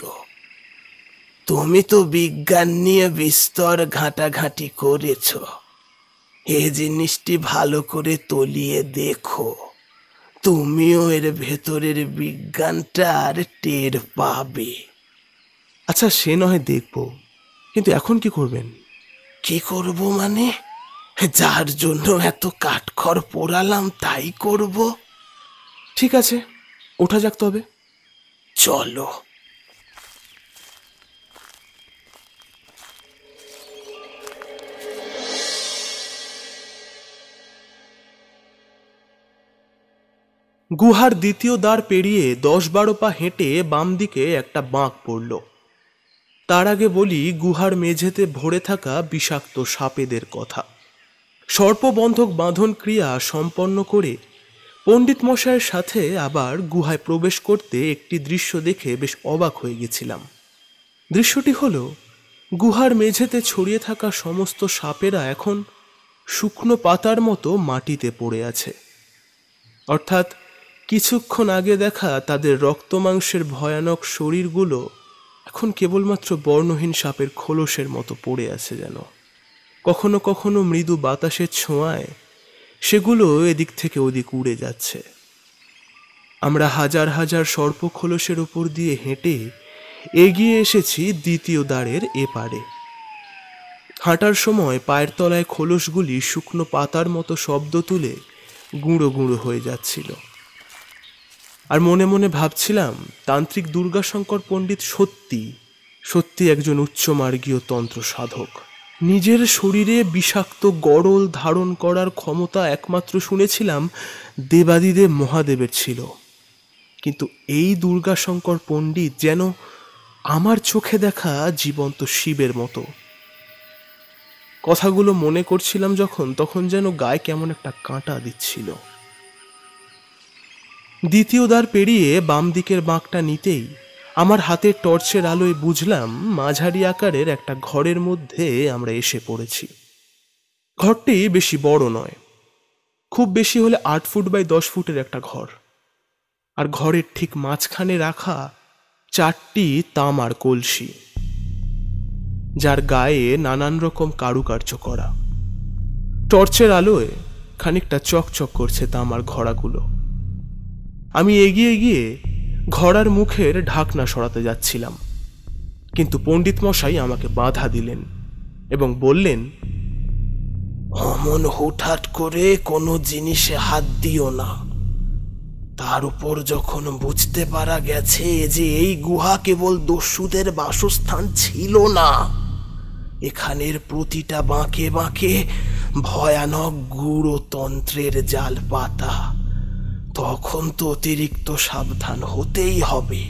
তুমি তো বিজ্ঞান নিয়ে বিস্তর ঘাটাঘাটি করেছ। এ জিনিসটি ভালো করে তলিয়ে দেখো, তুমিও এর ভেতরের বিজ্ঞানটার টের পাবে। আচ্ছা, সে নয় দেখব, কিন্তু এখন কি করবেন? কি করব মানে? যার জন্য এত কাঠখড় পোড়ালাম তাই করব। ঠিক আছে, ওঠা যাক তবে। চলো। গুহার দ্বিতীয় দ্বার পেরিয়ে 10-12 পা হেঁটে বাম দিকে একটা বাঁক পড়ল। তার আগে বলি গুহার মেঝেতে ভরে থাকা বিষাক্ত সাপেদের কথা। সর্পবন্ধক বাঁধন ক্রিয়া সম্পন্ন করে পণ্ডিত মশাইয়ের সাথে আবার গুহায় প্রবেশ করতে একটি দৃশ্য দেখে বেশ অবাক হয়ে গেছিলাম। দৃশ্যটি হলো, গুহার মেঝেতে ছড়িয়ে থাকা সমস্ত সাপেরা এখন শুকনো পাতার মতো মাটিতে পড়ে আছে। অর্থাৎ কিছুক্ষণ আগে দেখা তাদের রক্তমাংসের ভয়ানক শরীরগুলো এখন কেবলমাত্র বর্ণহীন সাপের খোলসের মতো পড়ে আছে যেন। কখনো কখনো মৃদু বাতাসের ছোঁয়ায় সেগুলো এদিক থেকে ওদিক উড়ে যাচ্ছে। আমরা হাজার হাজার সর্প খোলসের উপর দিয়ে হেঁটে এগিয়ে এসেছি দ্বিতীয় দ্বারের এপারে। হাঁটার সময় পায়ের তলায় খোলসগুলি শুকনো পাতার মতো শব্দ তুলে গুঁড়ো গুঁড়ো হয়ে যাচ্ছিল। আর মনে মনে ভাবছিলাম, তান্ত্রিক দুর্গাশঙ্কর পণ্ডিত সত্যি সত্যি একজন উচ্চমার্গীয় তন্ত্র সাধক। নিজের শরীরে বিষাক্ত গরল ধারণ করার ক্ষমতা একমাত্র শুনেছিলাম দেবাদিদেব মহাদেবের ছিল, কিন্তু এই দুর্গাশঙ্কর পণ্ডিত যেন আমার চোখে দেখা জীবন্ত শিবের মতো। কথাগুলো মনে করছিলাম যখন, তখন যেন গায়ে কেমন একটা কাঁটা দিচ্ছিল। দ্বিতীয় দ্বার পেরিয়ে বাম দিকের বাঁকটা নিতেই আমার হাতের টর্চের আলোয় বুঝলাম মাঝারি আকারের একটা ঘরের মধ্যে আমরা এসে পড়েছি। ঘরটি বেশি বড় নয়, খুব বেশি হলে 8 ফুট বাই 10 ফুটের একটা ঘর। আর ঘরের ঠিক মাঝখানে রাখা 4টি তামার কলসি, যার গায়ে নানান রকম কারুকার্য করা। টর্চের আলোয় খানিকটা চকচক করছে তামার ঘড়াগুলো। আমি এগিয়ে গিয়ে ঘড়ার মুখের ঢাকনা সরাতে যাচ্ছিলাম, কিন্তু পণ্ডিত মশাই আমাকে বাধা দিলেন এবং বললেন, অমন হুটহাট করে কোনো জিনিসে হাত দিও না। তার উপর যখন বুঝতে পারা গেছে যে এই গুহা কেবল দস্যুদের বাসস্থান ছিল না, এখানের প্রতিটা বাঁকে বাঁকে ভয়ানক গূঢ়তন্ত্রের জাল পাতা, তখন তো অতিরিক্ত সাবধান হতেই হবে।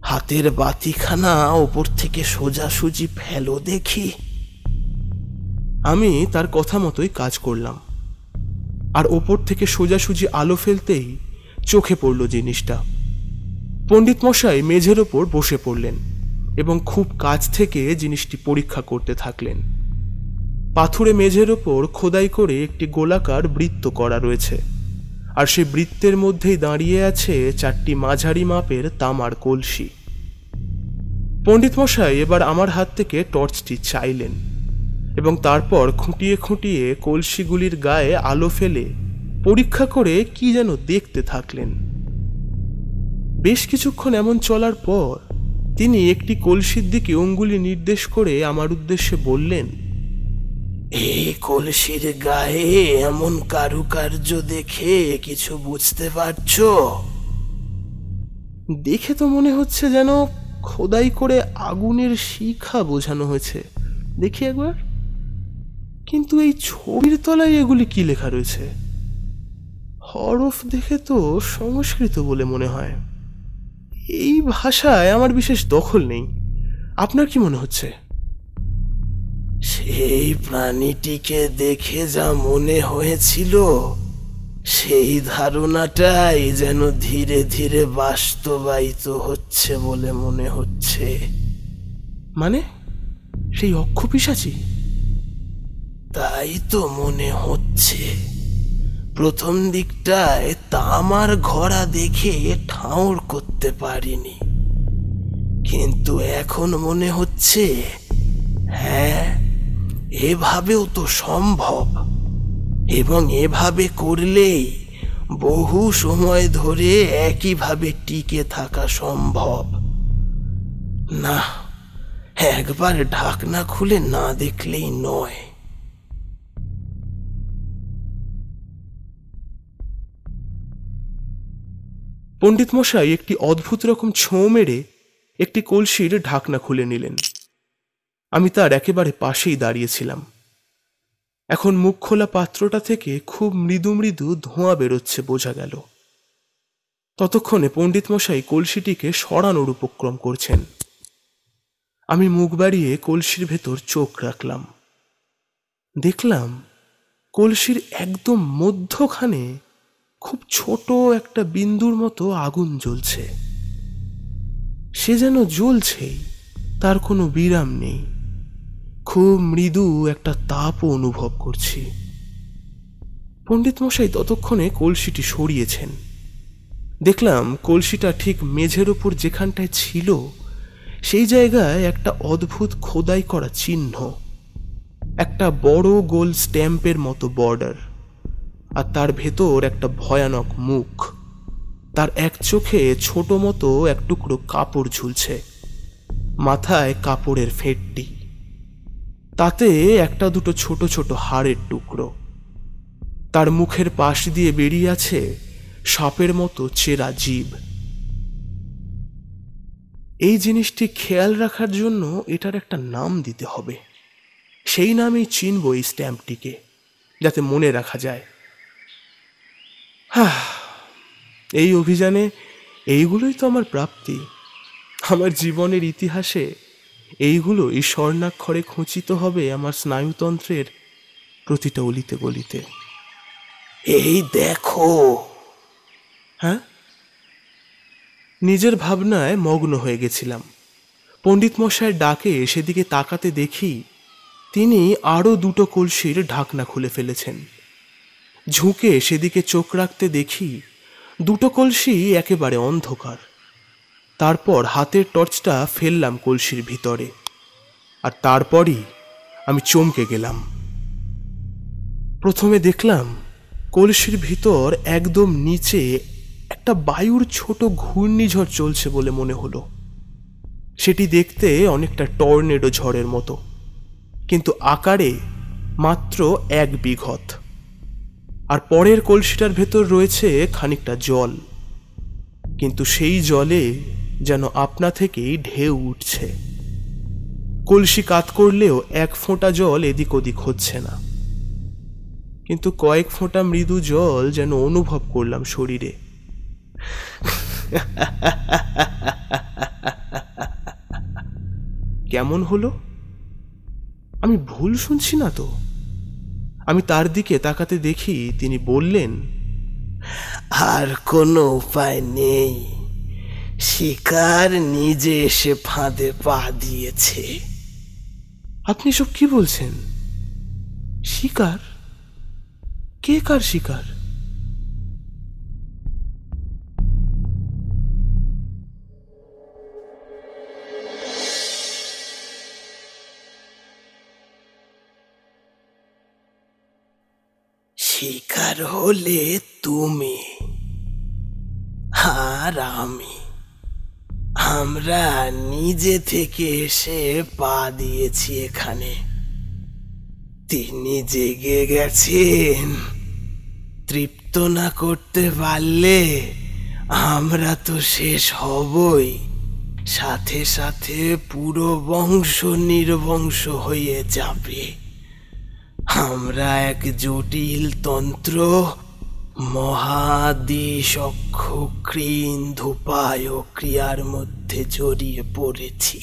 হাতের বাতিখানা ওপর থেকে সোজাসুজি ফেলো দেখি। আমি তার কথা মতোই কাজ করলাম, আর ওপর থেকে সোজাসুজি আলো ফেলতেই চোখে পড়ল জিনিসটা। পণ্ডিত মশাই মেঝের ওপর বসে পড়লেন এবং খুব কাছ থেকে জিনিসটি পরীক্ষা করতে থাকলেন। পাথুরে মেঝের ওপর খোদাই করে একটি গোলাকার বৃত্ত করা রয়েছে, আর সেই বৃত্তের মধ্যেই দাঁড়িয়ে আছে 4টি মাঝারি মাপের তামার কলসি। পণ্ডিত মশাই এবার আমার হাত থেকে টর্চটি চাইলেন এবং তারপর খুঁটিয়ে খুঁটিয়ে কলসিগুলির গায়ে আলো ফেলে পরীক্ষা করে কি যেন দেখতে থাকলেন। বেশ কিছুক্ষণ এমন চলার পর তিনি একটি কলসির দিকে অঙ্গুলি নির্দেশ করে আমার উদ্দেশ্যে বললেন, এই কলসির গায়ে এমন কারুকার্য দেখে কিছু বুঝতে পারছো? দেখে তো মনে হচ্ছে যেন খোদাই করে আগুনের শিখা বোঝানো হয়েছে। দেখি একবার। কিন্তু এই ছবির তলায় এগুলি কি লেখা রয়েছে? হরফ দেখে তো সংস্কৃত বলে মনে হয়। এই ভাষায় আমার বিশেষ দখল নেই। আপনার কি মনে হচ্ছে? সেই প্রাণীটিকে দেখে যা মনে হয়েছিল, সেই ধারণাটাই যেন ধীরে ধীরে বাস্তবায়িত হচ্ছে বলে মনে হচ্ছে। মানে সেই অক্ষপিশাচী? তাই তো মনে হচ্ছে। প্রথম দিকটায় তামার ঘোড়া দেখে ঠাউর করতে পারিনি, কিন্তু এখন মনে হচ্ছে হ্যাঁ, এভাবেও তো সম্ভব, এবং এভাবে করলেই বহু সময় ধরে একইভাবে টিকে থাকা সম্ভব। না, একবার ঢাকনা খুলে না দেখলেই নয়। পণ্ডিত মশাই একটি অদ্ভুত রকম ছোঁ মেরে একটি কলসির ঢাকনা খুলে নিলেন। আমি তার একেবারে পাশেই দাঁড়িয়েছিলাম। এখন মুখ খোলা পাত্রটা থেকে খুব মৃদু মৃদু ধোঁয়া বেরোচ্ছে বোঝা গেল। ততক্ষণে পণ্ডিত মশাই কলসিটিকে সরানোর উপক্রম করছেন। আমি মুখ বাড়িয়ে কলসির ভেতর চোখ রাখলাম। দেখলাম কলসির একদম মধ্যখানে খুব ছোট একটা বিন্দুর মতো আগুন জ্বলছে। সে যেন জ্বলছেই, তার কোনো বিরাম নেই। খুব মৃদু একটা তাপও অনুভব করছি। পণ্ডিত মশাই ততক্ষণে কলসিটি সরিয়েছেন। দেখলাম কলসিটা ঠিক মেঝের ওপর যেখানটায় ছিল সেই জায়গায় একটা অদ্ভুত খোদাই করা চিহ্ন, একটা বড় গোল স্ট্যাম্পের মতো বর্ডার, আর তার ভেতর একটা ভয়ানক মুখ। তার এক চোখে ছোট মতো এক টুকরো কাপড় ঝুলছে, মাথায় কাপড়ের ফেটটি, তাতে একটা দুটো ছোট ছোট হাড়ের টুকরো। তার মুখের পাশ দিয়ে বেরিয়ে আছে সাপের মতো চেরা জিভ। এই জিনিসটি খেয়াল রাখার জন্য এটার একটা নাম দিতে হবে। সেই নামেই চিনব এই স্ট্যাম্পটিকে, যাতে মনে রাখা যায়। এই অভিযানে এইগুলোই তো আমার প্রাপ্তি। আমার জীবনের ইতিহাসে এইগুলোই স্বর্ণাক্ষরে খচিত হবে আমার স্নায়ুতন্ত্রের প্রতিটা অলিতে গলিতে। এই দেখো। হ্যাঁ, নিজের ভাবনায় মগ্ন হয়ে গেছিলাম। পণ্ডিত মশাইয়ের ডাকে সেদিকে তাকাতে দেখি তিনি আরও দুটো কলসির ঢাকনা খুলে ফেলেছেন। ঝুঁকে সেদিকে চোখ রাখতে দেখি দুটো কলসি একেবারে অন্ধকার। তারপর হাতের টর্চটা ফেললাম কলসির ভিতরে, আর তারপরই আমি চমকে গেলাম। প্রথমে দেখলাম কলসির ভিতর একদম নিচে একটা বায়ুর ছোট ঘূর্ণিঝড় চলছে বলে মনে হলো। সেটি দেখতে অনেকটা টর্নেডো ঝড়ের মতো, কিন্তু আকারে মাত্র 1 বিঘত, আর পরের কলসিটার ভেতর রয়েছে খানিকটা জল, কিন্তু সেই জলে যেন আপনা থেকেই ঢেউ উঠছে। কলসি কাত করলেও 1 ফোঁটা জল এদিক ওদিক হচ্ছে না, কিন্তু কয়েক ফোঁটা মৃদু জল যেন অনুভব করলাম শরীরে। কেমন হলো? আমি ভুল শুনছি না তো? আমি তার দিকে তাকাতে দেখি তিনি বললেন, আর কোনো উপায় নেই, শিকার নিজে এসে ফাঁদে পা দিয়েছে। আপনি সব কি বলছেন? শিকার? কে কার শিকার? শিকার হলে তুমি আর আমি। আমরা নিজে থেকে এসে পা দিয়েছি এখানে। তিনি জেগে গেছেন। তৃপ্ত না করতে পারলে আমরা তো শেষ হবই, সাথে সাথে পুরো বংশ নির্বংশ হয়ে যাবে। আমরা এক জটিল তন্ত্র, মহাদিশক্ষক্রিন ধূপায় ক্রিয়ার মধ্যে জড়িয়ে পড়েছি।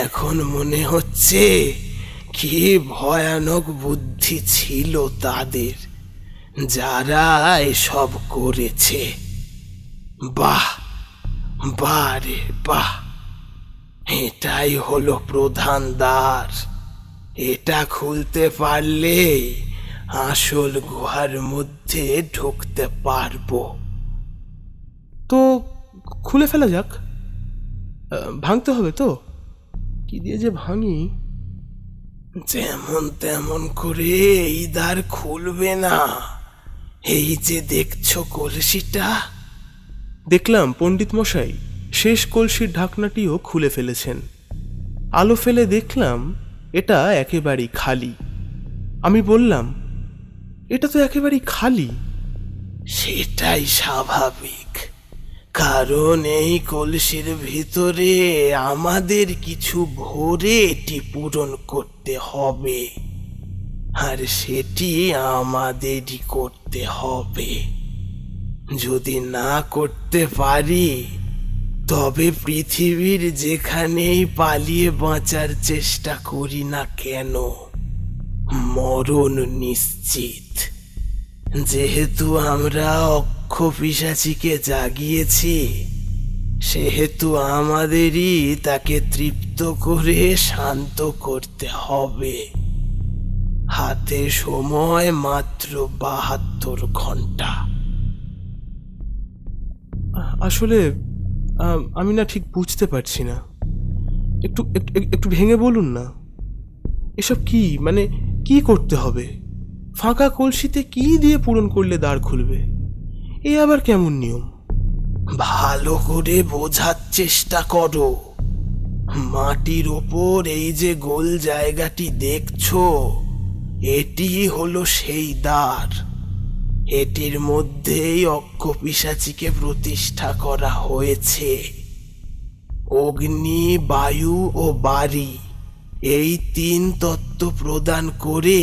এখন মনে হচ্ছে কি ভয়ানক বুদ্ধি ছিল তাদের, যারা এসব করেছে। বাহ বাহ রে বাহ, এটাই হলো প্রধান দ্বার। এটা খুলতে পারলে আসল গুহার মধ্যে ঢুকতে পারবো। তো খুলে ফেলা যাক। ভাঙতে হবে তো? কি দিয়ে যে ভাঙি? যেমন তেমন করে এই দ্বার খুলবে না। এই যে দেখছো কলসিটা। দেখলাম পণ্ডিত মশাই শেষ কলসির ঢাকনাটিও খুলে ফেলেছেন। আলো ফেলে দেখলাম এটা একেবারেই খালি। আমি বললাম, এটা তো একেবারেই খালি। সেটাই স্বাভাবিক, কারণ এই কলসির ভিতরে আমাদের কিছু ভরে এটি পূরণ করতে হবে, আর সেটি আমাদেরই করতে হবে। যদি না করতে পারি তবে পৃথিবীর যেখানেই পালিয়ে বাঁচার চেষ্টা করি না কেন, মরণ নিশ্চিত। যেহেতু আমরা অক্ষ পিশাচিকে জাগিয়েছি, সেহেতু আমাদেরই তাকে তৃপ্ত করে শান্ত করতে হবে। হাতে সময় মাত্র 72 ঘন্টা। আসলে আমি না ঠিক বুঝতে পারছি না। একটু একটু ভেঙে বলুন না। এসব কি, মানে কি করতে হবে? ফাঁকা কলসিতে কি দিয়ে পূরণ করলে দ্বার খুলবে? এ আবার কেমন নিয়ম? ভালো করে বোঝার চেষ্টা করো। মাটির ওপর এই যে গোল জায়গাটি দেখছো, এটি হলো সেই দ্বার। এটির মধ্যেই অক্ষ পিশাচিকে প্রতিষ্ঠা করা হয়েছে। অগ্নি, বায়ু ও বাড়ি, এই 3 তত্ত্ব প্রদান করে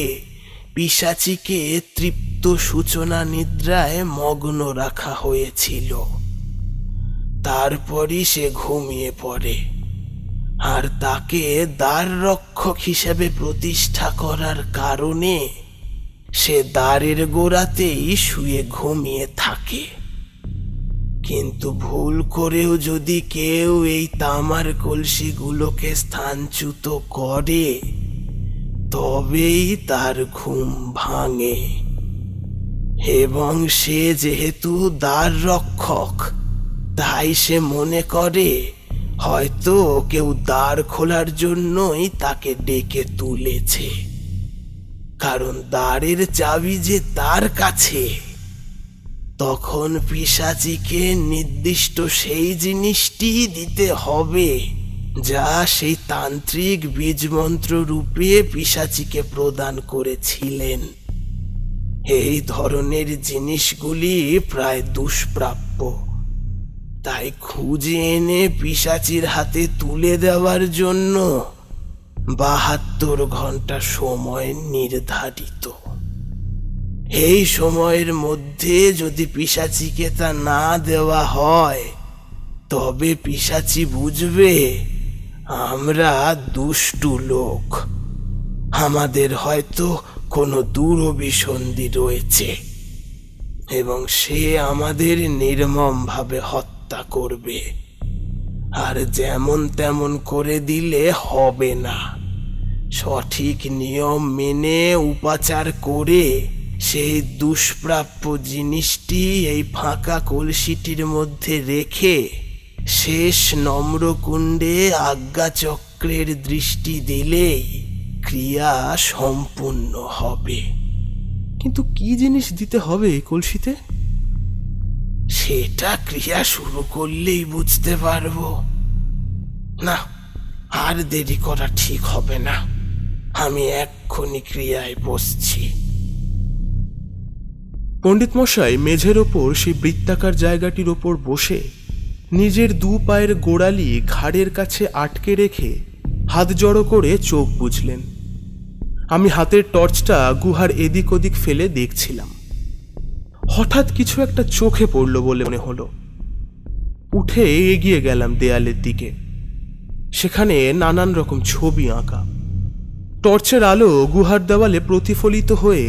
পিশাচিকে তৃপ্ত সূচনা নিদ্রায় মগ্ন রাখা হয়েছিল। তারপরই সে ঘুমিয়ে পড়ে, আর তাকে দ্বার রক্ষক হিসেবে প্রতিষ্ঠা করার কারণে সে দ্বারের গোড়াতেই শুয়ে ঘুমিয়ে থাকে। কিন্তু ভুল করেও যদি কেউ এই তামার কলসিগুলোকে স্থানচ্যুত করে, তবেই তার ঘুম ভাঙে। এবং সে যেহেতু দ্বার রক্ষক, তাই সে মনে করে হয়তো কেউ দ্বার খোলার জন্যই তাকে ডেকে তুলেছে, কারণ দ্বারের চাবি যে তার কাছে। তখন পিশাচিকে নির্দিষ্ট সেই জিনিসটি দিতে হবে যা সেই তান্ত্রিক বীজমন্ত্র রূপে পিশাচিকে প্রদান করেছিলেন। এই ধরনের জিনিসগুলি প্রায় দুষ্প্রাপ্য, তাই খুঁজে এনে পিশাচির হাতে তুলে দেওয়ার জন্য 72 ঘন্টা সময় নির্ধারিত। এই সময়ের মধ্যে যদি পিশাচিকে তা না দেওয়া হয়, তবে পিশাচি বুঝবে আমরা দুষ্টু লোক, আমাদের হয়তো কোনো দুরভিসন্ধি রয়েছে এবং সে আমাদের নির্মমভাবে হত্যা করবে। আর যেমন তেমন করে দিলে হবে না, সঠিক নিয়ম মেনে উপাচার করে সেই দুষ্প্রাপ্য জিনিসটি এই ফাঁকা কলসিটির মধ্যে রেখে শেষ নম্রকুণ্ডে আজ্ঞাচক্রের দৃষ্টি দিলেই ক্রিয়া সম্পূর্ণ হবে। কিন্তু কি জিনিস দিতে হবে এই কলসিতে? সেটা ক্রিয়া শুরু করলেই বুঝতে পারবো। না, আর দেরি করা ঠিক হবে না, আমি এক্ষুনি ক্রিয়ায় বসছি। পণ্ডিত মশাই মেঝের ওপর সেই বৃত্তাকার জায়গাটির ওপর বসে নিজের 2 পায়ের গোড়ালি ঘাড়ের কাছে আটকে রেখে হাত জড়ো করে চোখ বুঝলেন। আমি হাতের টর্চটা গুহার এদিক ওদিক ফেলে দেখছিলাম। হঠাৎ কিছু একটা চোখে পড়ল বলে মনে হলো। উঠে এগিয়ে গেলাম দেয়ালের দিকে। সেখানে নানান রকম ছবি আঁকা। টর্চের আলো গুহার দেওয়ালে প্রতিফলিত হয়ে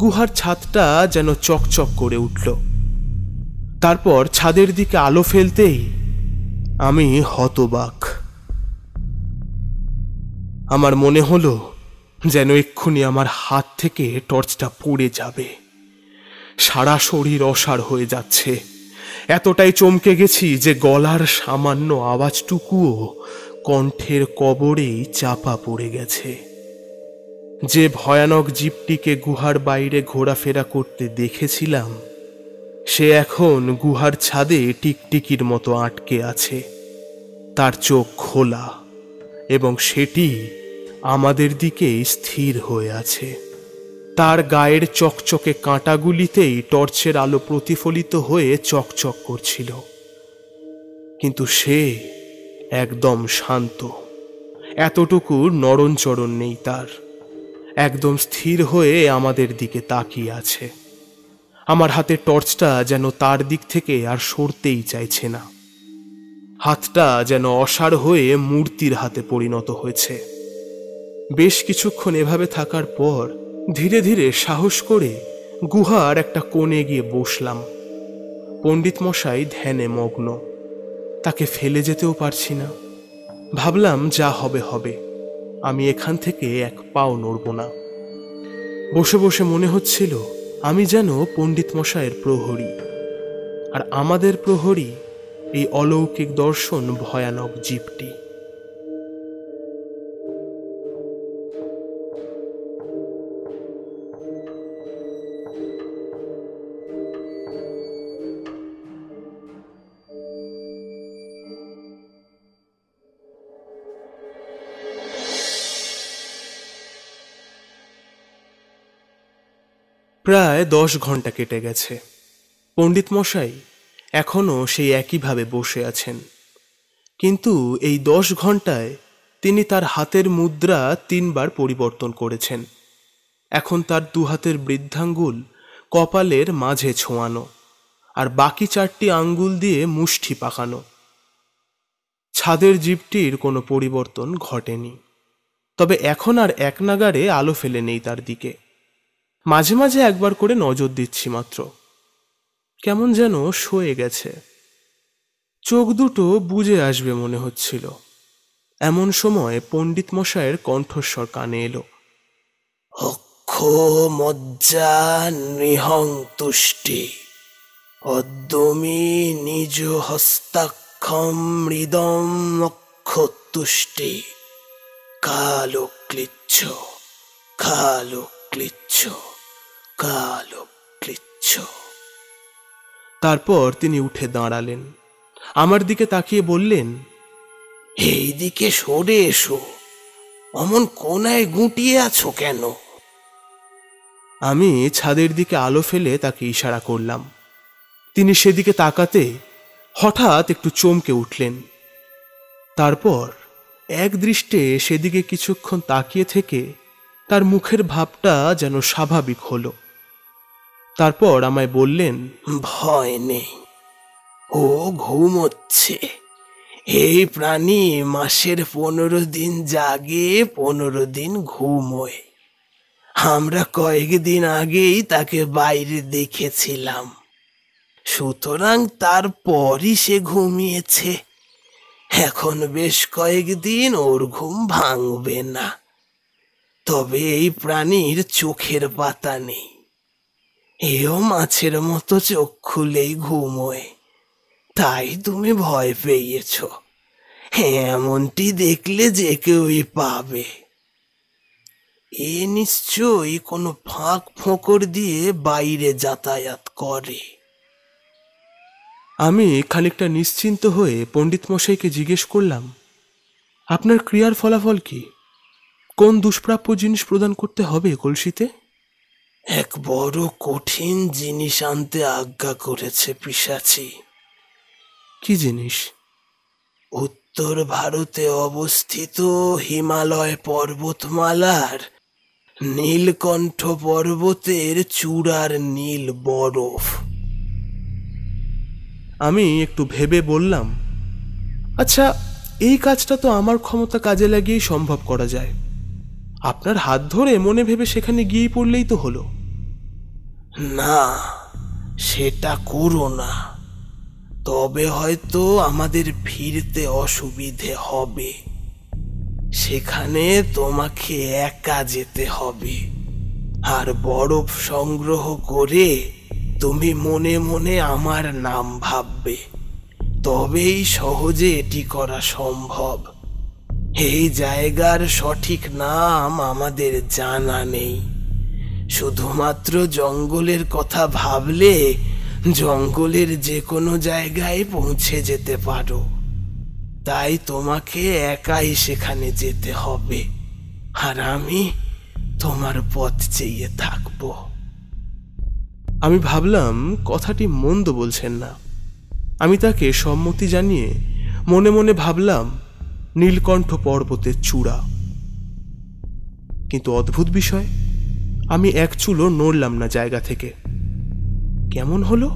গুহার ছাদটা যেন চকচক করে উঠল। তারপর ছাদের দিকে আলো ফেলতেই আমি হতবাক। আমার মনে হলো যেন এক্ষুনি আমার হাত থেকে টর্চটা পড়ে যাবে। সারা শরীর অসাড় হয়ে যাচ্ছে। এতটাই চমকে গেছি যে গলার সামান্য আওয়াজটুকুও কণ্ঠের কবরেই চাপা পড়ে গেছে। যে ভয়ানক জীবটিকে গুহার বাইরে ঘোরাফেরা করতে দেখেছিলাম, সে এখন গুহার ছাদে টিকটিকির মতো আটকে আছে। তার চোখ খোলা এবং সেটি আমাদের দিকে স্থির হয়ে আছে। তার গায়ের চকচকে কাঁটাগুলিতেই টর্চের আলো প্রতিফলিত হয়ে চকচক করছিল, কিন্তু সে একদম শান্ত। এতটুকু নড়নচড়ন নেই তার। একদম স্থির হয়ে আমাদের দিকে তাকিয়ে আছে। আমার হাতে টর্চটা যেন তার দিক থেকে আর সরতেই চাইছে না। হাতটা যেন অসাড় হয়ে মূর্তির হাতে পরিণত হয়েছে। বেশ কিছুক্ষণ এভাবে থাকার পর ধীরে ধীরে সাহস করে গুহার একটা কোণে গিয়ে বসলাম। পণ্ডিত মশাই ধ্যানে মগ্ন। তাকে ফেলে যেতেও পারছি না। ভাবলাম যা হবে হবে, আমি এখান থেকে এক পাও নড়ব না। বসে বসে মনে হচ্ছিল আমি যেন পণ্ডিত মশাইয়ের প্রহরী, আর আমাদের প্রহরী এই অলৌকিক দর্শন ভয়ানক জীবটি। প্রায় 10 ঘন্টা কেটে গেছে। পণ্ডিত মশাই এখনো সেই একইভাবে বসে আছেন, কিন্তু এই 10 ঘন্টায় তিনি তার হাতের মুদ্রা 3 বার পরিবর্তন করেছেন। এখন তার 2 হাতের বৃদ্ধাঙ্গুল কপালের মাঝে ছোঁয়ানো, আর বাকি 4টি আঙ্গুল দিয়ে মুষ্টি পাকানো। ছাদের জীবটির কোনো পরিবর্তন ঘটেনি, তবে এখন আর এক নাগাড়ে আলো ফেলে নেই তার দিকে। মাঝে মাঝে একবার করে নজর দিচ্ছি মাত্র। কেমন যেন শুয়ে গেছে। চোখ দুটো বুজে আসবে মনে হচ্ছিল। এমন সময় পণ্ডিত মশাইয়ের কণ্ঠস্বর কানে এলো। অক্ষ মজ্জা নৃহং তুষ্টি অদ্যমি নিজ হস্তাক্ষম মৃদম অক্ষতুষ্টি কালো ক্লিচ্ছ কালো ক্লিচ্ছ কালো ক্লিচ্ছ। তারপর তিনি উঠে দাঁড়ালেন, আমার দিকে তাকিয়ে বললেন, এইদিকে সরে এসো, অমন কোনায় গুটিয়ে আছো কেন? আমি ছাদের দিকে আলো ফেলে তাকে ইশারা করলাম। তিনি সেদিকে তাকাতে হঠাৎ একটু চমকে উঠলেন। তারপর এক দৃষ্টে সেদিকে কিছুক্ষণ তাকিয়ে থেকে তার মুখের ভাবটা যেন স্বাভাবিক হলো। তারপর আমায় বললেন, ভয় নেই, ও ঘুমোচ্ছে। এই প্রাণী মাসের 15 দিন জাগে, 15 দিন ঘুমোয়। আমরা কয়েকদিন আগেই তাকে বাইরে দেখেছিলাম, সুতরাং তারপরই সে ঘুমিয়েছে। এখন বেশ কয়েকদিন ওর ঘুম ভাঙবে না। তবে এই প্রাণীর চোখের পাতা নেই, এও মাছের মতো চোখ খুলেই ঘুমোয়। তাই তুমি ভয় পেয়েছ। এমনটি দেখলে যে কেউই পাবে। এ নিশ্চয়ই কোনো ফাঁক ফোকর দিয়ে বাইরে যাতায়াত করে। আমি খানিকটা নিশ্চিন্ত হয়ে পণ্ডিত মশাইকে জিজ্ঞেস করলাম, আপনার ক্রিয়ার ফলাফল কি? কোন দুষ্প্রাপ্য জিনিস প্রদান করতে হবে কলসিতে? এক বড় কঠিন জিনিস আনতে আজ্ঞা করেছে পিশাচি। কি জিনিস? উত্তর ভারতে অবস্থিত হিমালয় পর্বতমালার নীলকণ্ঠ পর্বতের চূড়ার নীল বরফ। আমি একটু ভেবে বললাম, আচ্ছা, এই কাজটা তো আমার ক্ষমতা কাজে লাগিয়েই সম্ভব করা যায়। আপনার হাত ধরে মনে ভেবে সেখানে গিয়ে পড়লেই তো হলো। না, সেটা করো না। তবে হয়তো আমাদের ফিরতে অসুবিধে হবে। সেখানে তোমাকে একা যেতে হবে, আর বরফ সংগ্রহ করে তুমি মনে মনে আমার নাম ভাববে। তবেই সহজে এটি করা সম্ভব। এই জায়গার সঠিক নাম আমাদের জানা নেই। শুধুমাত্র জঙ্গলের কথা ভাবলে জঙ্গলের যে কোনো জায়গায় পৌঁছে যেতে পারো। তাই তোমাকে একাই সেখানে যেতে হবে, আর আমি তোমার পথ চেয়ে থাকব। আমি ভাবলাম কথাটি মন্দ বলছেন না। আমি তাকে সম্মতি জানিয়ে মনে মনে ভাবলাম নীলকণ্ঠ পর্বতের চূড়া। কিন্তু অদ্ভুত বিষয়, আমি এক চুলও নড়লাম না জায়গা থেকে। কেমন হলো?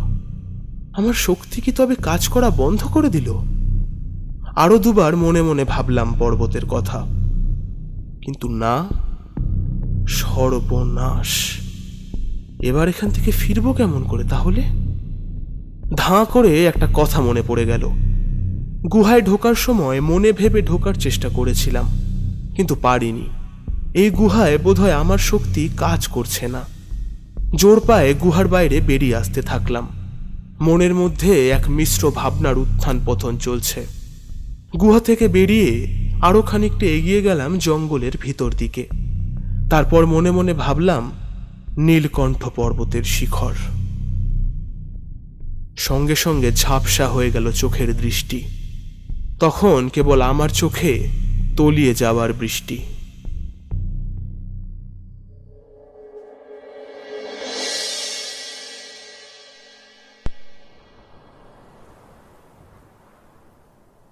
আমার শক্তি কি তবে কাজ করা বন্ধ করে দিল? আরো দুবার মনে মনে ভাবলাম পর্বতের কথা, কিন্তু না, সর্বনাশ। এবার এখান থেকে ফিরবো কেমন করে তাহলে? ধাঁ করে একটা কথা মনে পড়ে গেল। গুহায় ঢোকার সময় মনে ভেবে ঢোকার চেষ্টা করেছিলাম, কিন্তু পারিনি। এই গুহায় বোধহয় আমার শক্তি কাজ করছে না। জোর পায়ে গুহার বাইরে বেরিয়ে আসতে থাকলাম। মনের মধ্যে এক মিশ্র ভাবনার উত্থান পতন চলছে। গুহা থেকে বেরিয়ে আরো খানিকটা এগিয়ে গেলাম জঙ্গলের ভিতর দিকে। তারপর মনে মনে ভাবলাম নীলকণ্ঠ পর্বতের শিখর। সঙ্গে সঙ্গে ঝাপসা হয়ে গেল চোখের দৃষ্টি। তখন কেবল আমার চোখে তলিয়ে যাওয়ার বৃষ্টি।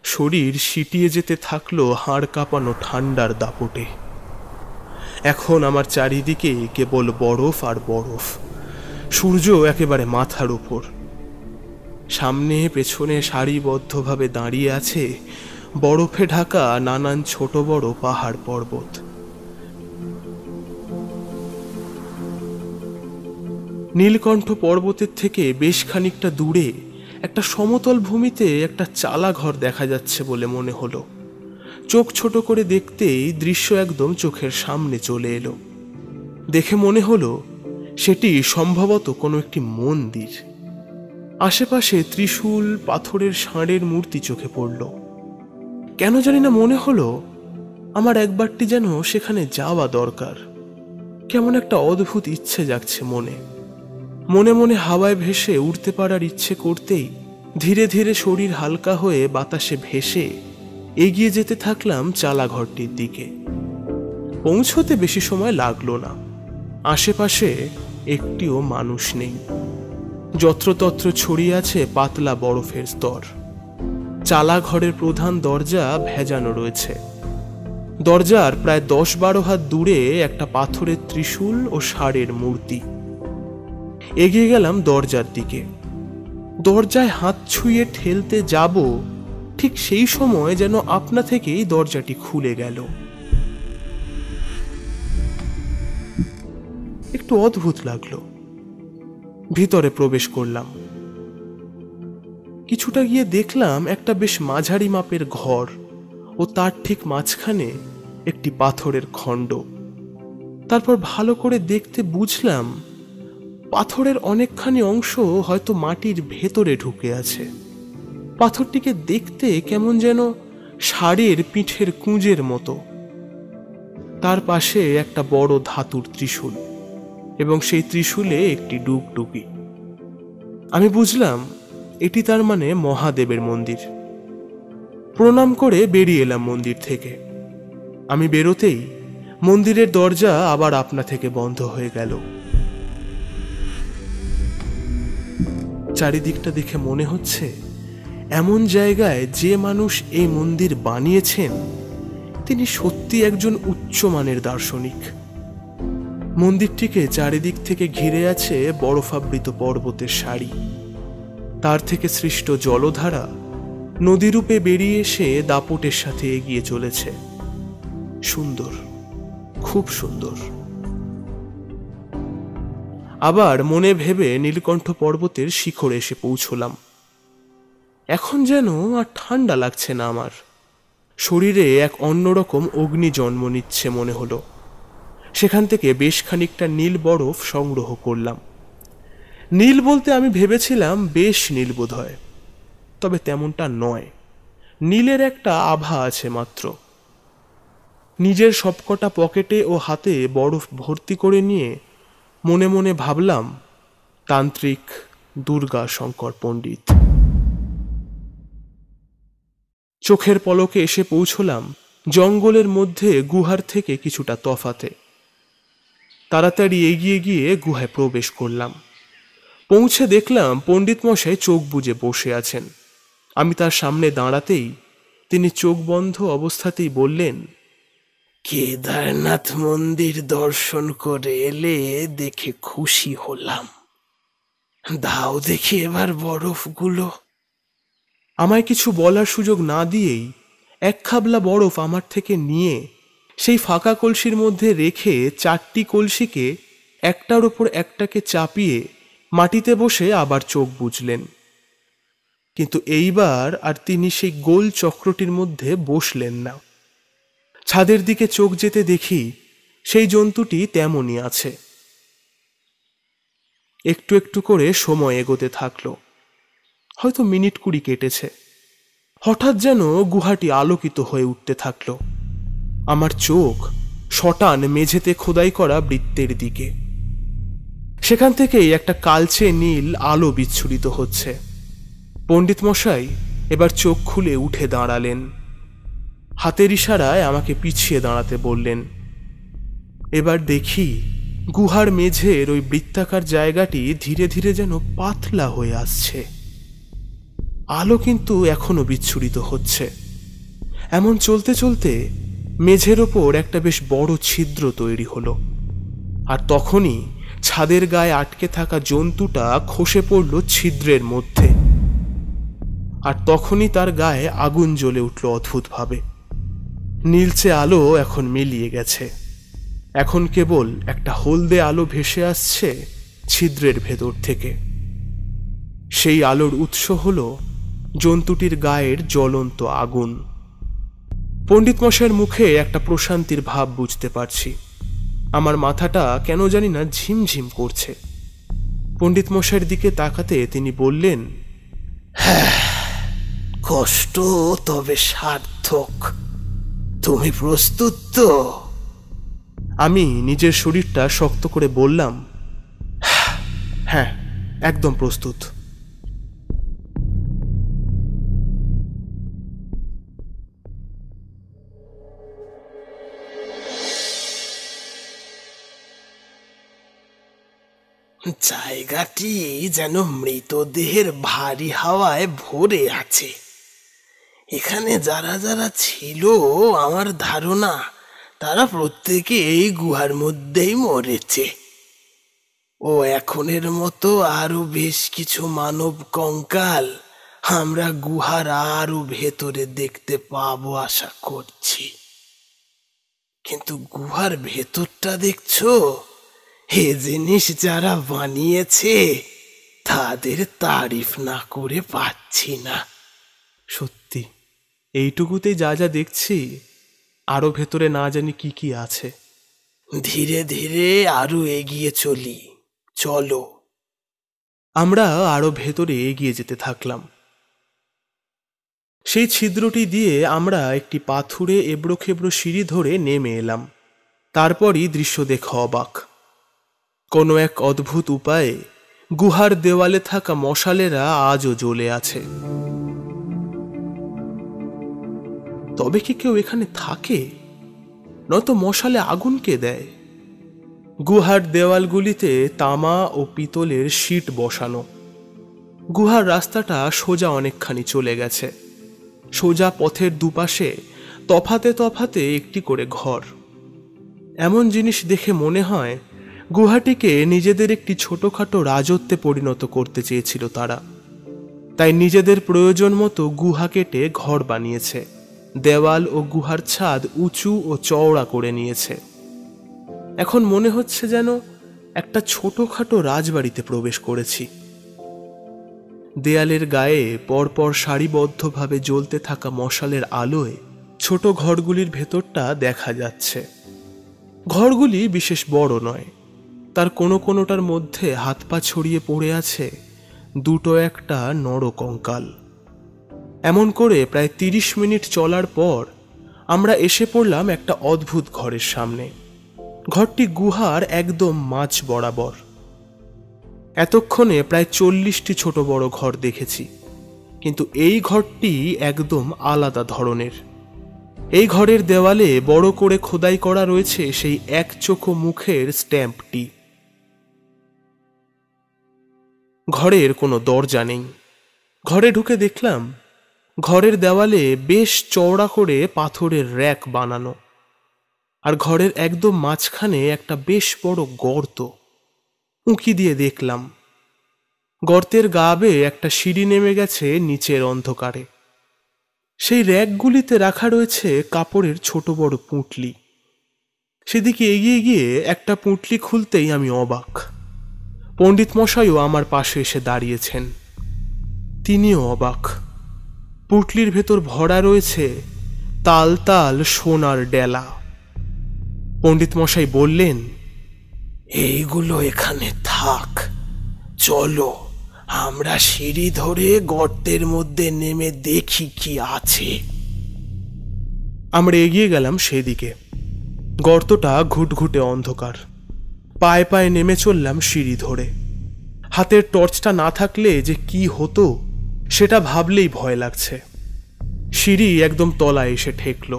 শরীর সিটিয়ে যেতে থাকলো হাড় কাঁপানো ঠান্ডার দাপটে। এখন আমার চারিদিকে কেবল বরফ আর বরফ। সূর্য একেবারে মাথার উপর। সামনে পেছনে সারিবদ্ধভাবে দাঁড়িয়ে আছে বরফে ঢাকা নানান ছোট বড় পাহাড় পর্বত। নীলকণ্ঠ পর্বতের থেকে বেশ খানিকটা দূরে একটা সমতল ভূমিতে একটা চালা ঘর দেখা যাচ্ছে বলে মনে হলো। চোখ ছোট করে দেখতেই দৃশ্য একদম চোখের সামনে চলে এলো। দেখে মনে হলো সেটি সম্ভবত কোনো একটি মন্দির। আশেপাশে ত্রিশূল, পাথরের ষাঁড়ের মূর্তি চোখে পড়ল। কেন জানি না মনে হলো আমার একবারটি যেন সেখানে যাওয়া দরকার। কেমন একটা অদ্ভুত ইচ্ছে জাগছে মনে। মনে মনে হাওয়ায় ভেসে উড়তে পারার ইচ্ছে করতেই ধীরে ধীরে শরীর হালকা হয়ে বাতাসে ভেসে এগিয়ে যেতে থাকলাম চালাঘরটির দিকে। পৌঁছতে বেশি সময় লাগলো না। আশেপাশে একটিও মানুষ নেই। যত্রতত্র ছড়িয়ে আছে পাতলা বরফের স্তর। চালাঘরের প্রধান দরজা ভেজানো রয়েছে। দরজার প্রায় 10-12 হাত দূরে একটা পাথরের ত্রিশূল ও ষাঁড়ের মূর্তি। এগিয়ে গেলাম দরজার দিকে। দরজায় হাত ছুঁয়ে ঠেলতে যাব, ঠিক সেই সময় যেন আপনা থেকেই দরজাটি খুলে গেল। একটু অদ্ভুত লাগলো। ভিতরে প্রবেশ করলাম। কিছুটা গিয়ে দেখলাম একটা বেশ মাঝারি মাপের ঘর ও তার ঠিক মাঝখানে একটি পাথরের খণ্ড। তারপর ভালো করে দেখতে বুঝলাম পাথরের অনেকখানি অংশ হয়তো মাটির ভেতরে ঢুকে আছে। পাথরটিকে দেখতে কেমন যেন ষাঁড়ের পিঠের কুঁজের মতো। তার পাশে একটা বড় ধাতুর ত্রিশূল এবং সেই ত্রিশূলে একটি ডুগডুগি। আমি বুঝলাম এটি তার মানে মহাদেবের মন্দির। প্রণাম করে বেরিয়ে এলাম মন্দির থেকে। আমি বেরোতেই মন্দিরের দরজা আবার আপনা থেকে বন্ধ হয়ে গেল। চারিদিকটা দেখে মনে হচ্ছে এমন জায়গায় যে মানুষ এই মন্দির বানিয়েছেন তিনি সত্যি একজন উচ্চমানের দার্শনিক। মন্দিরটিকে চারিদিক থেকে ঘিরে আছে বরফাবৃত পর্বতের সারি। তার থেকে সৃষ্ট জলধারা নদীরূপে বেরিয়ে এসে দাপটের সাথে এগিয়ে চলেছে। সুন্দর, খুব সুন্দর। আবার মনে ভেবে নীলকণ্ঠ পর্বতের শিখরে এসে পৌঁছলাম। এখন যেন আর ঠান্ডা লাগছে না আমার। শরীরে এক অন্যরকম অগ্নি জন্ম নিচ্ছে মনে হলো। সেখান থেকে বেশ খানিকটা নীল বরফ সংগ্রহ করলাম। নীল বলতে আমি ভেবেছিলাম বেশ নীল বোধ হয়, তবে তেমনটা নয়। নীলের একটা আভা আছে মাত্র। নিজের সবকটা পকেটে ও হাতে বরফ ভর্তি করে নিয়ে মনে মনে ভাবলাম তান্ত্রিক দুর্গা শঙ্কর পণ্ডিত। চোখের পলকে এসে পৌঁছলাম জঙ্গলের মধ্যে গুহার থেকে কিছুটা তফাতে। তাড়াতাড়ি এগিয়ে গিয়ে গুহায় প্রবেশ করলাম। পৌঁছে দেখলাম পণ্ডিত মশাই চোখ বুজে বসে আছেন। আমি তার সামনে দাঁড়াতেই তিনি চোখ বন্ধ অবস্থাতেই বললেন, কেদারনাথ মন্দির দর্শন করে এলে দেখে খুশি হলাম। দাও দেখি এবার বরফগুলো। আমায় কিছু বলার সুযোগ না দিয়েই এক খাবলা বরফ আমার থেকে নিয়ে সেই ফাঁকা কলসির মধ্যে রেখে 4টি কলসিকে একটার ওপর একটাকে চাপিয়ে মাটিতে বসে আবার চোখ বুজলেন। কিন্তু এইবার আর তিনি সেই গোল চক্রটির মধ্যে বসলেন না। ছাদের দিকে চোখ যেতে দেখি সেই জন্তুটি তেমনই আছে। একটু একটু করে সময় এগোতে থাকলো। হয়তো মিনিট 20 কেটেছে। হঠাৎ যেন গুহাটি আলোকিত হয়ে উঠতে থাকলো। আমার চোখ শটান মেঝেতে খোদাই করা বৃত্তের দিকে। সেখান থেকেই একটা কালচে নীল আলো বিচ্ছুরিত হচ্ছে। পণ্ডিত মশাই এবার চোখ খুলে উঠে দাঁড়ালেন। হাতের ইশারায় আমাকে পিছিয়ে দাঁড়াতে বললেন। এবার দেখি গুহার মেঝের ওই বৃত্তাকার জায়গাটি ধীরে ধীরে যেন পাতলা হয়ে আসছে। আলো কিন্তু এখনো বিচ্ছুরিত হচ্ছে। এমন চলতে চলতে মেঝের ওপর একটা বেশ বড় ছিদ্র তৈরি হলো। আর তখনই ছাদের গায়ে আটকে থাকা জন্তুটা খসে পড়ল ছিদ্রের মধ্যে। আর তখনই তার গায়ে আগুন জ্বলে উঠল অদ্ভুতভাবে। নীলচে আলো এখন মিলিয়ে গেছে। এখন কেবল একটা হলদে আলো ভেসে আসছে ছিদ্রের ভেতর থেকে। সেই আলোর উৎস হল জন্তুটির গায়ের জ্বলন্ত আগুন। পণ্ডিত মশাইয়ের মুখে একটা প্রশান্তির ভাব বুঝতে পারছি। আমার মাথাটা কেন জানি না ঝিমঝিম করছে। পণ্ডিত মশাইয়ের দিকে তাকাতে তিনি বললেন, হ্যাঁ, কষ্ট তবে সার্থক। তুমি প্রস্তুত তো? আমি নিজের শরীরটা শক্ত করে বললাম, হ্যাঁ, একদম প্রস্তুত। জায়গাটি যেন মৃতদেহের ভারী হাওয়ায় ভরে আছে। এখানে যারা যারা ছিল আমার ধারণা তারা প্রত্যেকে এই গুহার মধ্যেই মরেছে। ও এখনের মতো আরো বেশ কিছু মানব কঙ্কাল আমরা গুহার আরো ভেতরে দেখতে পাবো আশা করছি। কিন্তু গুহার ভেতরটা দেখছো, এ জিনিস যারা বানিয়েছে তাদের তারিফ না করে পাচ্ছি না। সত্যি এইটুকুতেই যা যা দেখছি, আরো ভেতরে না জানি কি কি আছে। ধীরে ধীরে আরো এগিয়ে চলি, চলো। আমরা আরো ভেতরে এগিয়ে যেতে থাকলাম। সেই ছিদ্রটি দিয়ে আমরা একটি পাথুরে এবড়ো খেবড়ো সিঁড়ি ধরে নেমে এলাম। তারপরই দৃশ্য দেখা অবাক। কোনো এক অদ্ভুত উপায়ে গুহার দেওয়ালে থাকা মশালেরা আজও জ্বলে আছে। তবে কি কেউ এখানে থাকে? নয়তো মশালে আগুন কে দেয়? গুহার দেওয়ালগুলিতে তামা ও পিতলের শীট বসানো। গুহার রাস্তাটা সোজা অনেকখানি চলে গেছে। সোজা পথের দুপাশে তফাতে তফাতে একটি করে ঘর। এমন জিনিস দেখে মনে হয় গুহাটিকে নিজেদের একটি ছোটখাটো রাজত্বে পরিণত করতে চেয়েছিল তারা। তাই নিজেদের প্রয়োজন মতো গুহা কেটে ঘর বানিয়েছে, দেওয়াল ও গুহার ছাদ উঁচু ও চওড়া করে নিয়েছে। এখন মনে হচ্ছে যেন একটা ছোটখাটো রাজবাড়িতে প্রবেশ করেছি। দেয়ালের গায়ে পরপর সারিবদ্ধভাবে জ্বলতে থাকা মশালের আলোয় ছোট ঘরগুলির ভেতরটা দেখা যাচ্ছে। ঘরগুলি বিশেষ বড় নয়, তার কোনো কোনোটার মধ্যে হাত পা ছড়িয়ে পড়ে আছে দুটো একটা নরকঙ্কাল। এমন করে প্রায় 30 মিনিট চলার পর আমরা এসে পড়লাম একটা অদ্ভুত ঘরের সামনে। ঘরটি গুহার একদম মাঝ বরাবর। এতক্ষণে প্রায় 40টি ছোট বড় ঘর দেখেছি, কিন্তু এই ঘরটি একদম আলাদা ধরনের। এই ঘরের দেওয়ালে বড় করে খোদাই করা রয়েছে সেই একচোখো মুখের স্ট্যাম্পটি। ঘরের কোনো দরজা নেই। ঘরে ঢুকে দেখলাম ঘরের দেওয়ালে বেশ চওড়া করে পাথরের র্যাক বানানো, আর ঘরের একদম মাঝখানে একটা বেশ বড় গর্ত। উঁকি দিয়ে দেখলাম গর্তের গা বেয়ে একটা সিঁড়ি নেমে গেছে নিচের অন্ধকারে। সেই র্যাকগুলিতে রাখা রয়েছে কাপড়ের ছোট বড় পুঁটলি। সেদিকে এগিয়ে গিয়ে একটা পুঁটলি খুলতেই আমি অবাক। পণ্ডিত মশাইও আমার পাশে এসে দাঁড়িয়েছেন। তিনিও অবাক। পুঁটলির ভেতর ভরা রয়েছে তাল তাল সোনার ডেলা। পণ্ডিত মশাই বললেন, এইগুলো এখানে থাক, চলো আমরা সিঁড়ি ধরে গর্তের মধ্যে নেমে দেখি কি আছে। আমরা এগিয়ে গেলাম সেদিকে। গর্তটা ঘুটঘুটে অন্ধকার। পায়ে পায়ে নেমে চললাম সিঁড়ি ধরে। হাতের টর্চটা না থাকলে যে কি হতো সেটা ভাবলেই ভয় লাগছে। সিঁড়ি একদম তলায় এসে ঠেকল।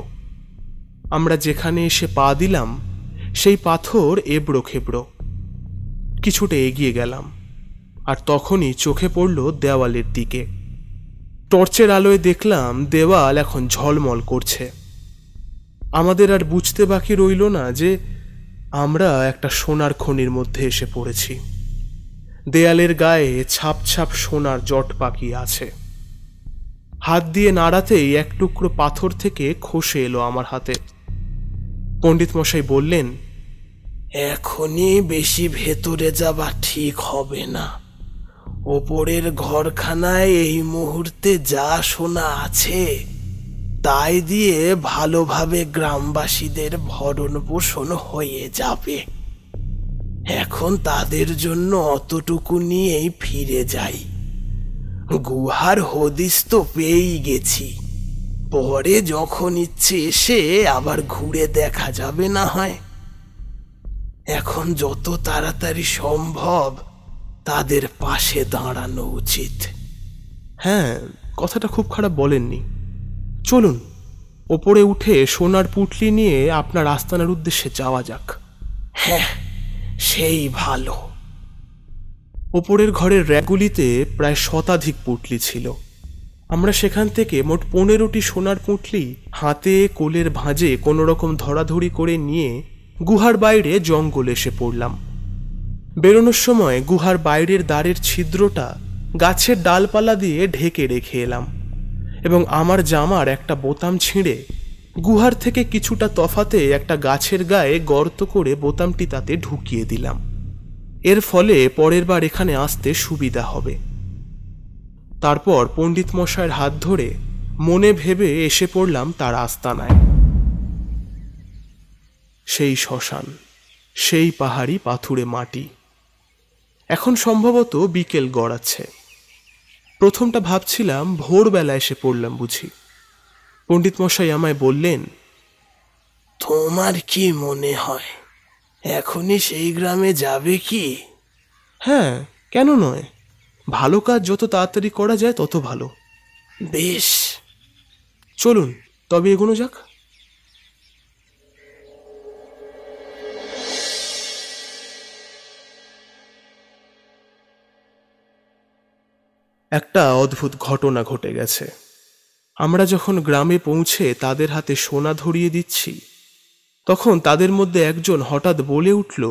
আমরা যেখানে এসে পা দিলাম সেই পাথর এবড়ো খেবড়ো। কিছুটা এগিয়ে গেলাম, আর তখনই চোখে পড়ল দেওয়ালের দিকে। টর্চের আলোয় দেখলাম দেওয়াল এখন ঝলমল করছে। আমাদের আর বুঝতে বাকি রইল না যে আমরা একটা সোনার খনির মধ্যে এসে পড়েছি। দেয়ালের গায়ে ছাপ ছাপ সোনার জট পাকিয়ে আছে। হাত দিয়ে নাড়াতেই এক টুকরো পাথর থেকে খসে এলো আমার হাতে। পণ্ডিত মশাই বললেন, এখনই বেশি ভেতরে যাওয়া ঠিক হবে না। ওপরের ঘরখানায় এই মুহূর্তে যা সোনা আছে তাই দিয়ে ভালোভাবে গ্রামবাসীদের ভরণ পোষণ হয়ে যাবে। এখন তাদের জন্য অতটুকু নিয়েই ফিরে যাই। গুহার হদিস তো পেয়েই গেছি, পরে যখন ইচ্ছে এসে আবার ঘুরে দেখা যাবে না হয়। এখন যত তাড়াতাড়ি সম্ভব তাদের পাশে দাঁড়ানো উচিত। হ্যাঁ, কথাটা খুব খারাপ বলেননি। চলুন ওপরে উঠে সোনার পুঁটলি নিয়ে আপনার আস্তানার উদ্দেশ্যে যাওয়া যাক। হ্যাঁ, সেই ভালো। ওপরের ঘরের র্যাকগুলিতে প্রায় শতাধিক পুঁটলি ছিল। আমরা সেখান থেকে মোট 15টি সোনার পুঁটলি হাতে কোলের ভাঁজে কোনো রকম ধরাধরি করে নিয়ে গুহার বাইরে জঙ্গলে এসে পড়লাম। বেরোনোর সময় গুহার বাইরের দ্বারের ছিদ্রটা গাছের ডালপালা দিয়ে ঢেকে রেখে এলাম এবং আমার জামার একটা বোতাম ছিঁড়ে গুহার থেকে কিছুটা তফাতে একটা গাছের গায়ে গর্ত করে বোতামটি তাতে ঢুকিয়ে দিলাম। এর ফলে পরের বার এখানে আসতে সুবিধা হবে। তারপর পণ্ডিত মশাইয়ের হাত ধরে মনে ভেবে এসে পড়লাম তার আস্তানায়। সেই শ্মশান, সেই পাহাড়ি পাথুরে মাটি। এখন সম্ভবত বিকেল গড়াচ্ছে। প্রথমটা ভাবছিলাম ভোরবেলা এসে পড়লাম বুঝি। পণ্ডিত মশাই আমায় বললেন, তোমার কি মনে হয় এখনই সেই গ্রামে যাবে কি? হ্যাঁ, কেন নয়? ভালো কাজ যত তাড়াতাড়ি করা যায় তত ভালো। বেশ, চলুন তবে এগোনো যাক। একটা অদ্ভুত ঘটনা ঘটে গেছে। আমরা যখন গ্রামে পৌঁছে তাদের হাতে সোনা ধরিয়ে দিচ্ছি, তখন তাদের মধ্যে একজন হঠাৎ বলে উঠল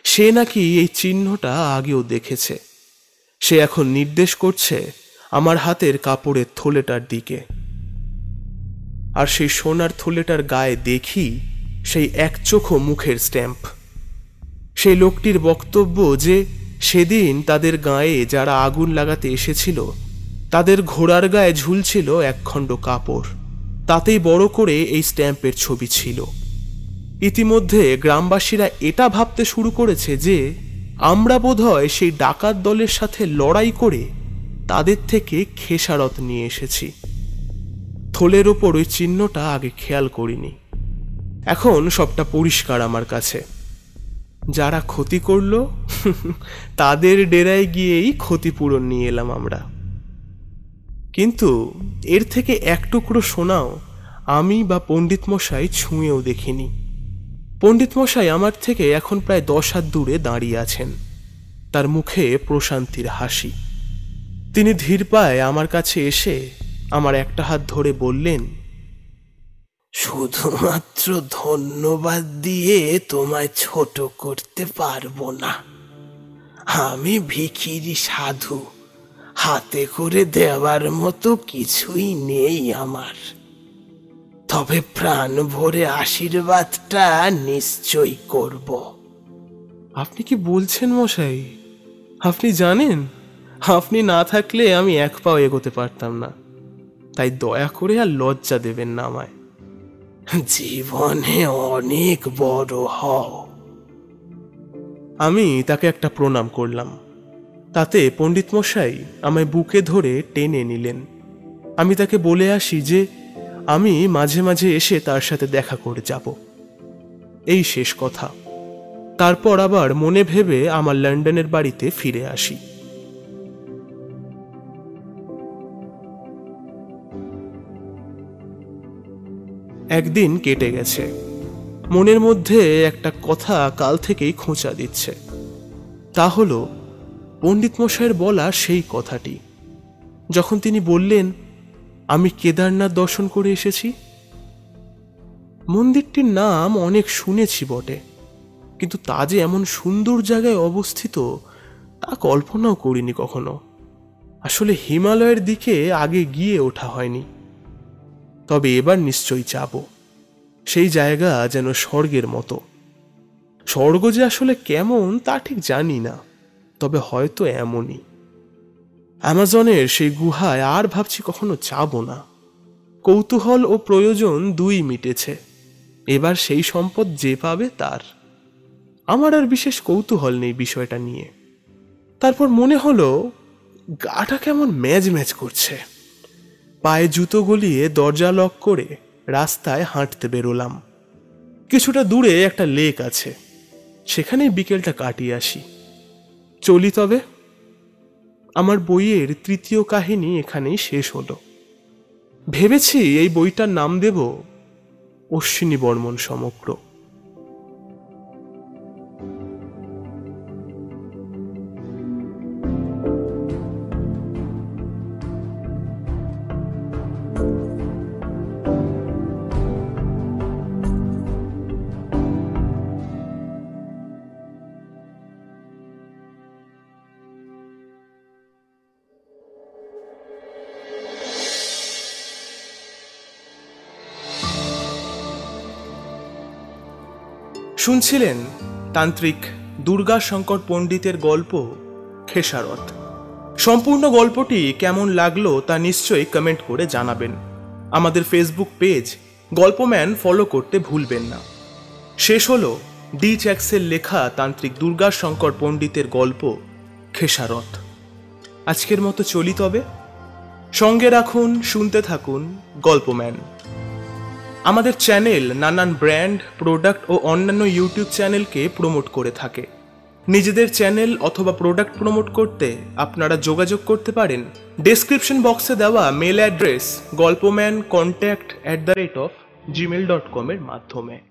সে নাকি এই চিহ্নটা আগেও দেখেছে। সে এখন নির্দেশ করছে আমার হাতের কাপড়ের থলেটার দিকে। আর সেই সোনার থলেটার গায়ে দেখি সেই একচোখো মুখের স্ট্যাম্প। সেই লোকটির বক্তব্য যে সেদিন তাদের গায়ে যারা আগুন লাগাতে এসেছিল তাদের ঘোড়ার গায়ে ঝুলছিল একখণ্ড কাপড়, তাতেই বড় করে এই স্ট্যাম্পের ছবি ছিল। ইতিমধ্যে গ্রামবাসীরা এটা ভাবতে শুরু করেছে যে আমরা বোধহয় সেই ডাকাত দলের সাথে লড়াই করে তাদের থেকে খেসারত নিয়ে এসেছি। থলের ওপর ওই চিহ্নটা আগে খেয়াল করিনি। এখন সবটা পরিষ্কার আমার কাছে। যারা ক্ষতি করলো তাদের ডেরায় গিয়েই ক্ষতিপূরণ নিয়ে এলাম আমরা। কিন্তু এর থেকে এক টুকরো সোনাও আমি বা পণ্ডিত মশাই ছুঁয়েও দেখিনি। পণ্ডিত মশাই আমার থেকে এখন প্রায় 10 হাত দূরে দাঁড়িয়ে আছেন। তার মুখে প্রশান্তির হাসি। তিনি ধীর পায়ে আমার কাছে এসে আমার একটা হাত ধরে বললেন, শুধুমাত্র ধন্যবাদ দিয়ে তোমায় ছোট করতে পারবো না। আমি ভিখিরি সাধু, হাতে করে দেওয়ার মতো কিছুই নেই আমার। তবে প্রাণ ভরে আশীর্বাদটা নিশ্চয়ই করব। আপনি কি বলছেন মশাই? আপনি জানেন আপনি না থাকলে আমি এক পাও এগোতে পারতাম না। তাই দয়া করে আর লজ্জা দেবেন না আমায়। জীবনে অনেক বড় হও। আমি তাকে একটা প্রণাম করলাম। তাতে পণ্ডিত মশাই আমায় বুকে ধরে টেনে নিলেন। আমি তাকে বলে আসি যে আমি মাঝে মাঝে এসে তার সাথে দেখা করে যাব। এই শেষ কথা। তারপর আবার মনে ভেবে আমার লন্ডনের বাড়িতে ফিরে আসি। একদিন কেটে গেছে। মনের মধ্যে একটা কথা কাল থেকেই খোঁচা দিচ্ছে। তা হলো পণ্ডিত মশাইয়ের বলা সেই কথাটি, যখন তিনি বললেন আমি কেদারনাথ দর্শন করে এসেছি। মন্দিরটির নাম অনেক শুনেছি বটে, কিন্তু তা যে এমন সুন্দর জায়গায় অবস্থিত তা কল্পনাও করিনি কখনো। আসলে হিমালয়ের দিকে আগে গিয়ে ওঠা হয়নি। তবে এবার নিশ্চয়ই যাব। সেই জায়গা যেন স্বর্গের মতো। স্বর্গ যে আসলে কেমন তা ঠিক জানি না, তবে হয়তো এমনই। অ্যামাজনের সেই গুহায় আর ভাবছি কখনো যাব না। কৌতূহল ও প্রয়োজন দুই মিটেছে। এবার সেই সম্পদ যে পাবে তার। আমার আর বিশেষ কৌতূহল নেই বিষয়টা নিয়ে। তারপর মনে হলো গাটা কেমন ম্যাজ ম্যাজ করছে। পায়ে জুতো গলিয়ে দরজা লক করে রাস্তায় হাঁটতে বেরোলাম। কিছুটা দূরে একটা লেক আছে, সেখানেই বিকেলটা কাটিয়ে আসি। চলি তবে। আমার বইয়ের 3য় কাহিনী এখানেই শেষ হলো। ভেবেছি এই বইটার নাম দেব অশ্বিনী বর্মন সমগ্র। শুনছিলেন তান্ত্রিক দুর্গাশঙ্কর পণ্ডিতের গল্প খেসারত। সম্পূর্ণ গল্পটি কেমন লাগলো তা নিশ্চয়ই কমেন্ট করে জানাবেন। আমাদের ফেসবুক পেজ গল্পম্যান ফলো করতে ভুলবেন না। শেষ হলো ডি চ্যাক্সের লেখা তান্ত্রিক দুর্গাশঙ্কর পণ্ডিতের গল্প খেসারত। আজকের মতো চলি তবে। সঙ্গে রাখুন, শুনতে থাকুন গল্পম্যান। আমাদের চ্যানেল নানান ব্র্যান্ড, প্রোডাক্ট ও অন্যান্য ইউটিউব চ্যানেলকে প্রমোট করে থাকে। নিজেদের চ্যানেল অথবা প্রোডাক্ট প্রমোট করতে আপনারা যোগাযোগ করতে পারেন ডেসক্রিপশন বক্সে দেওয়া মেল অ্যাড্রেস গল্পম্যান contact@gmail.com এর মাধ্যমে।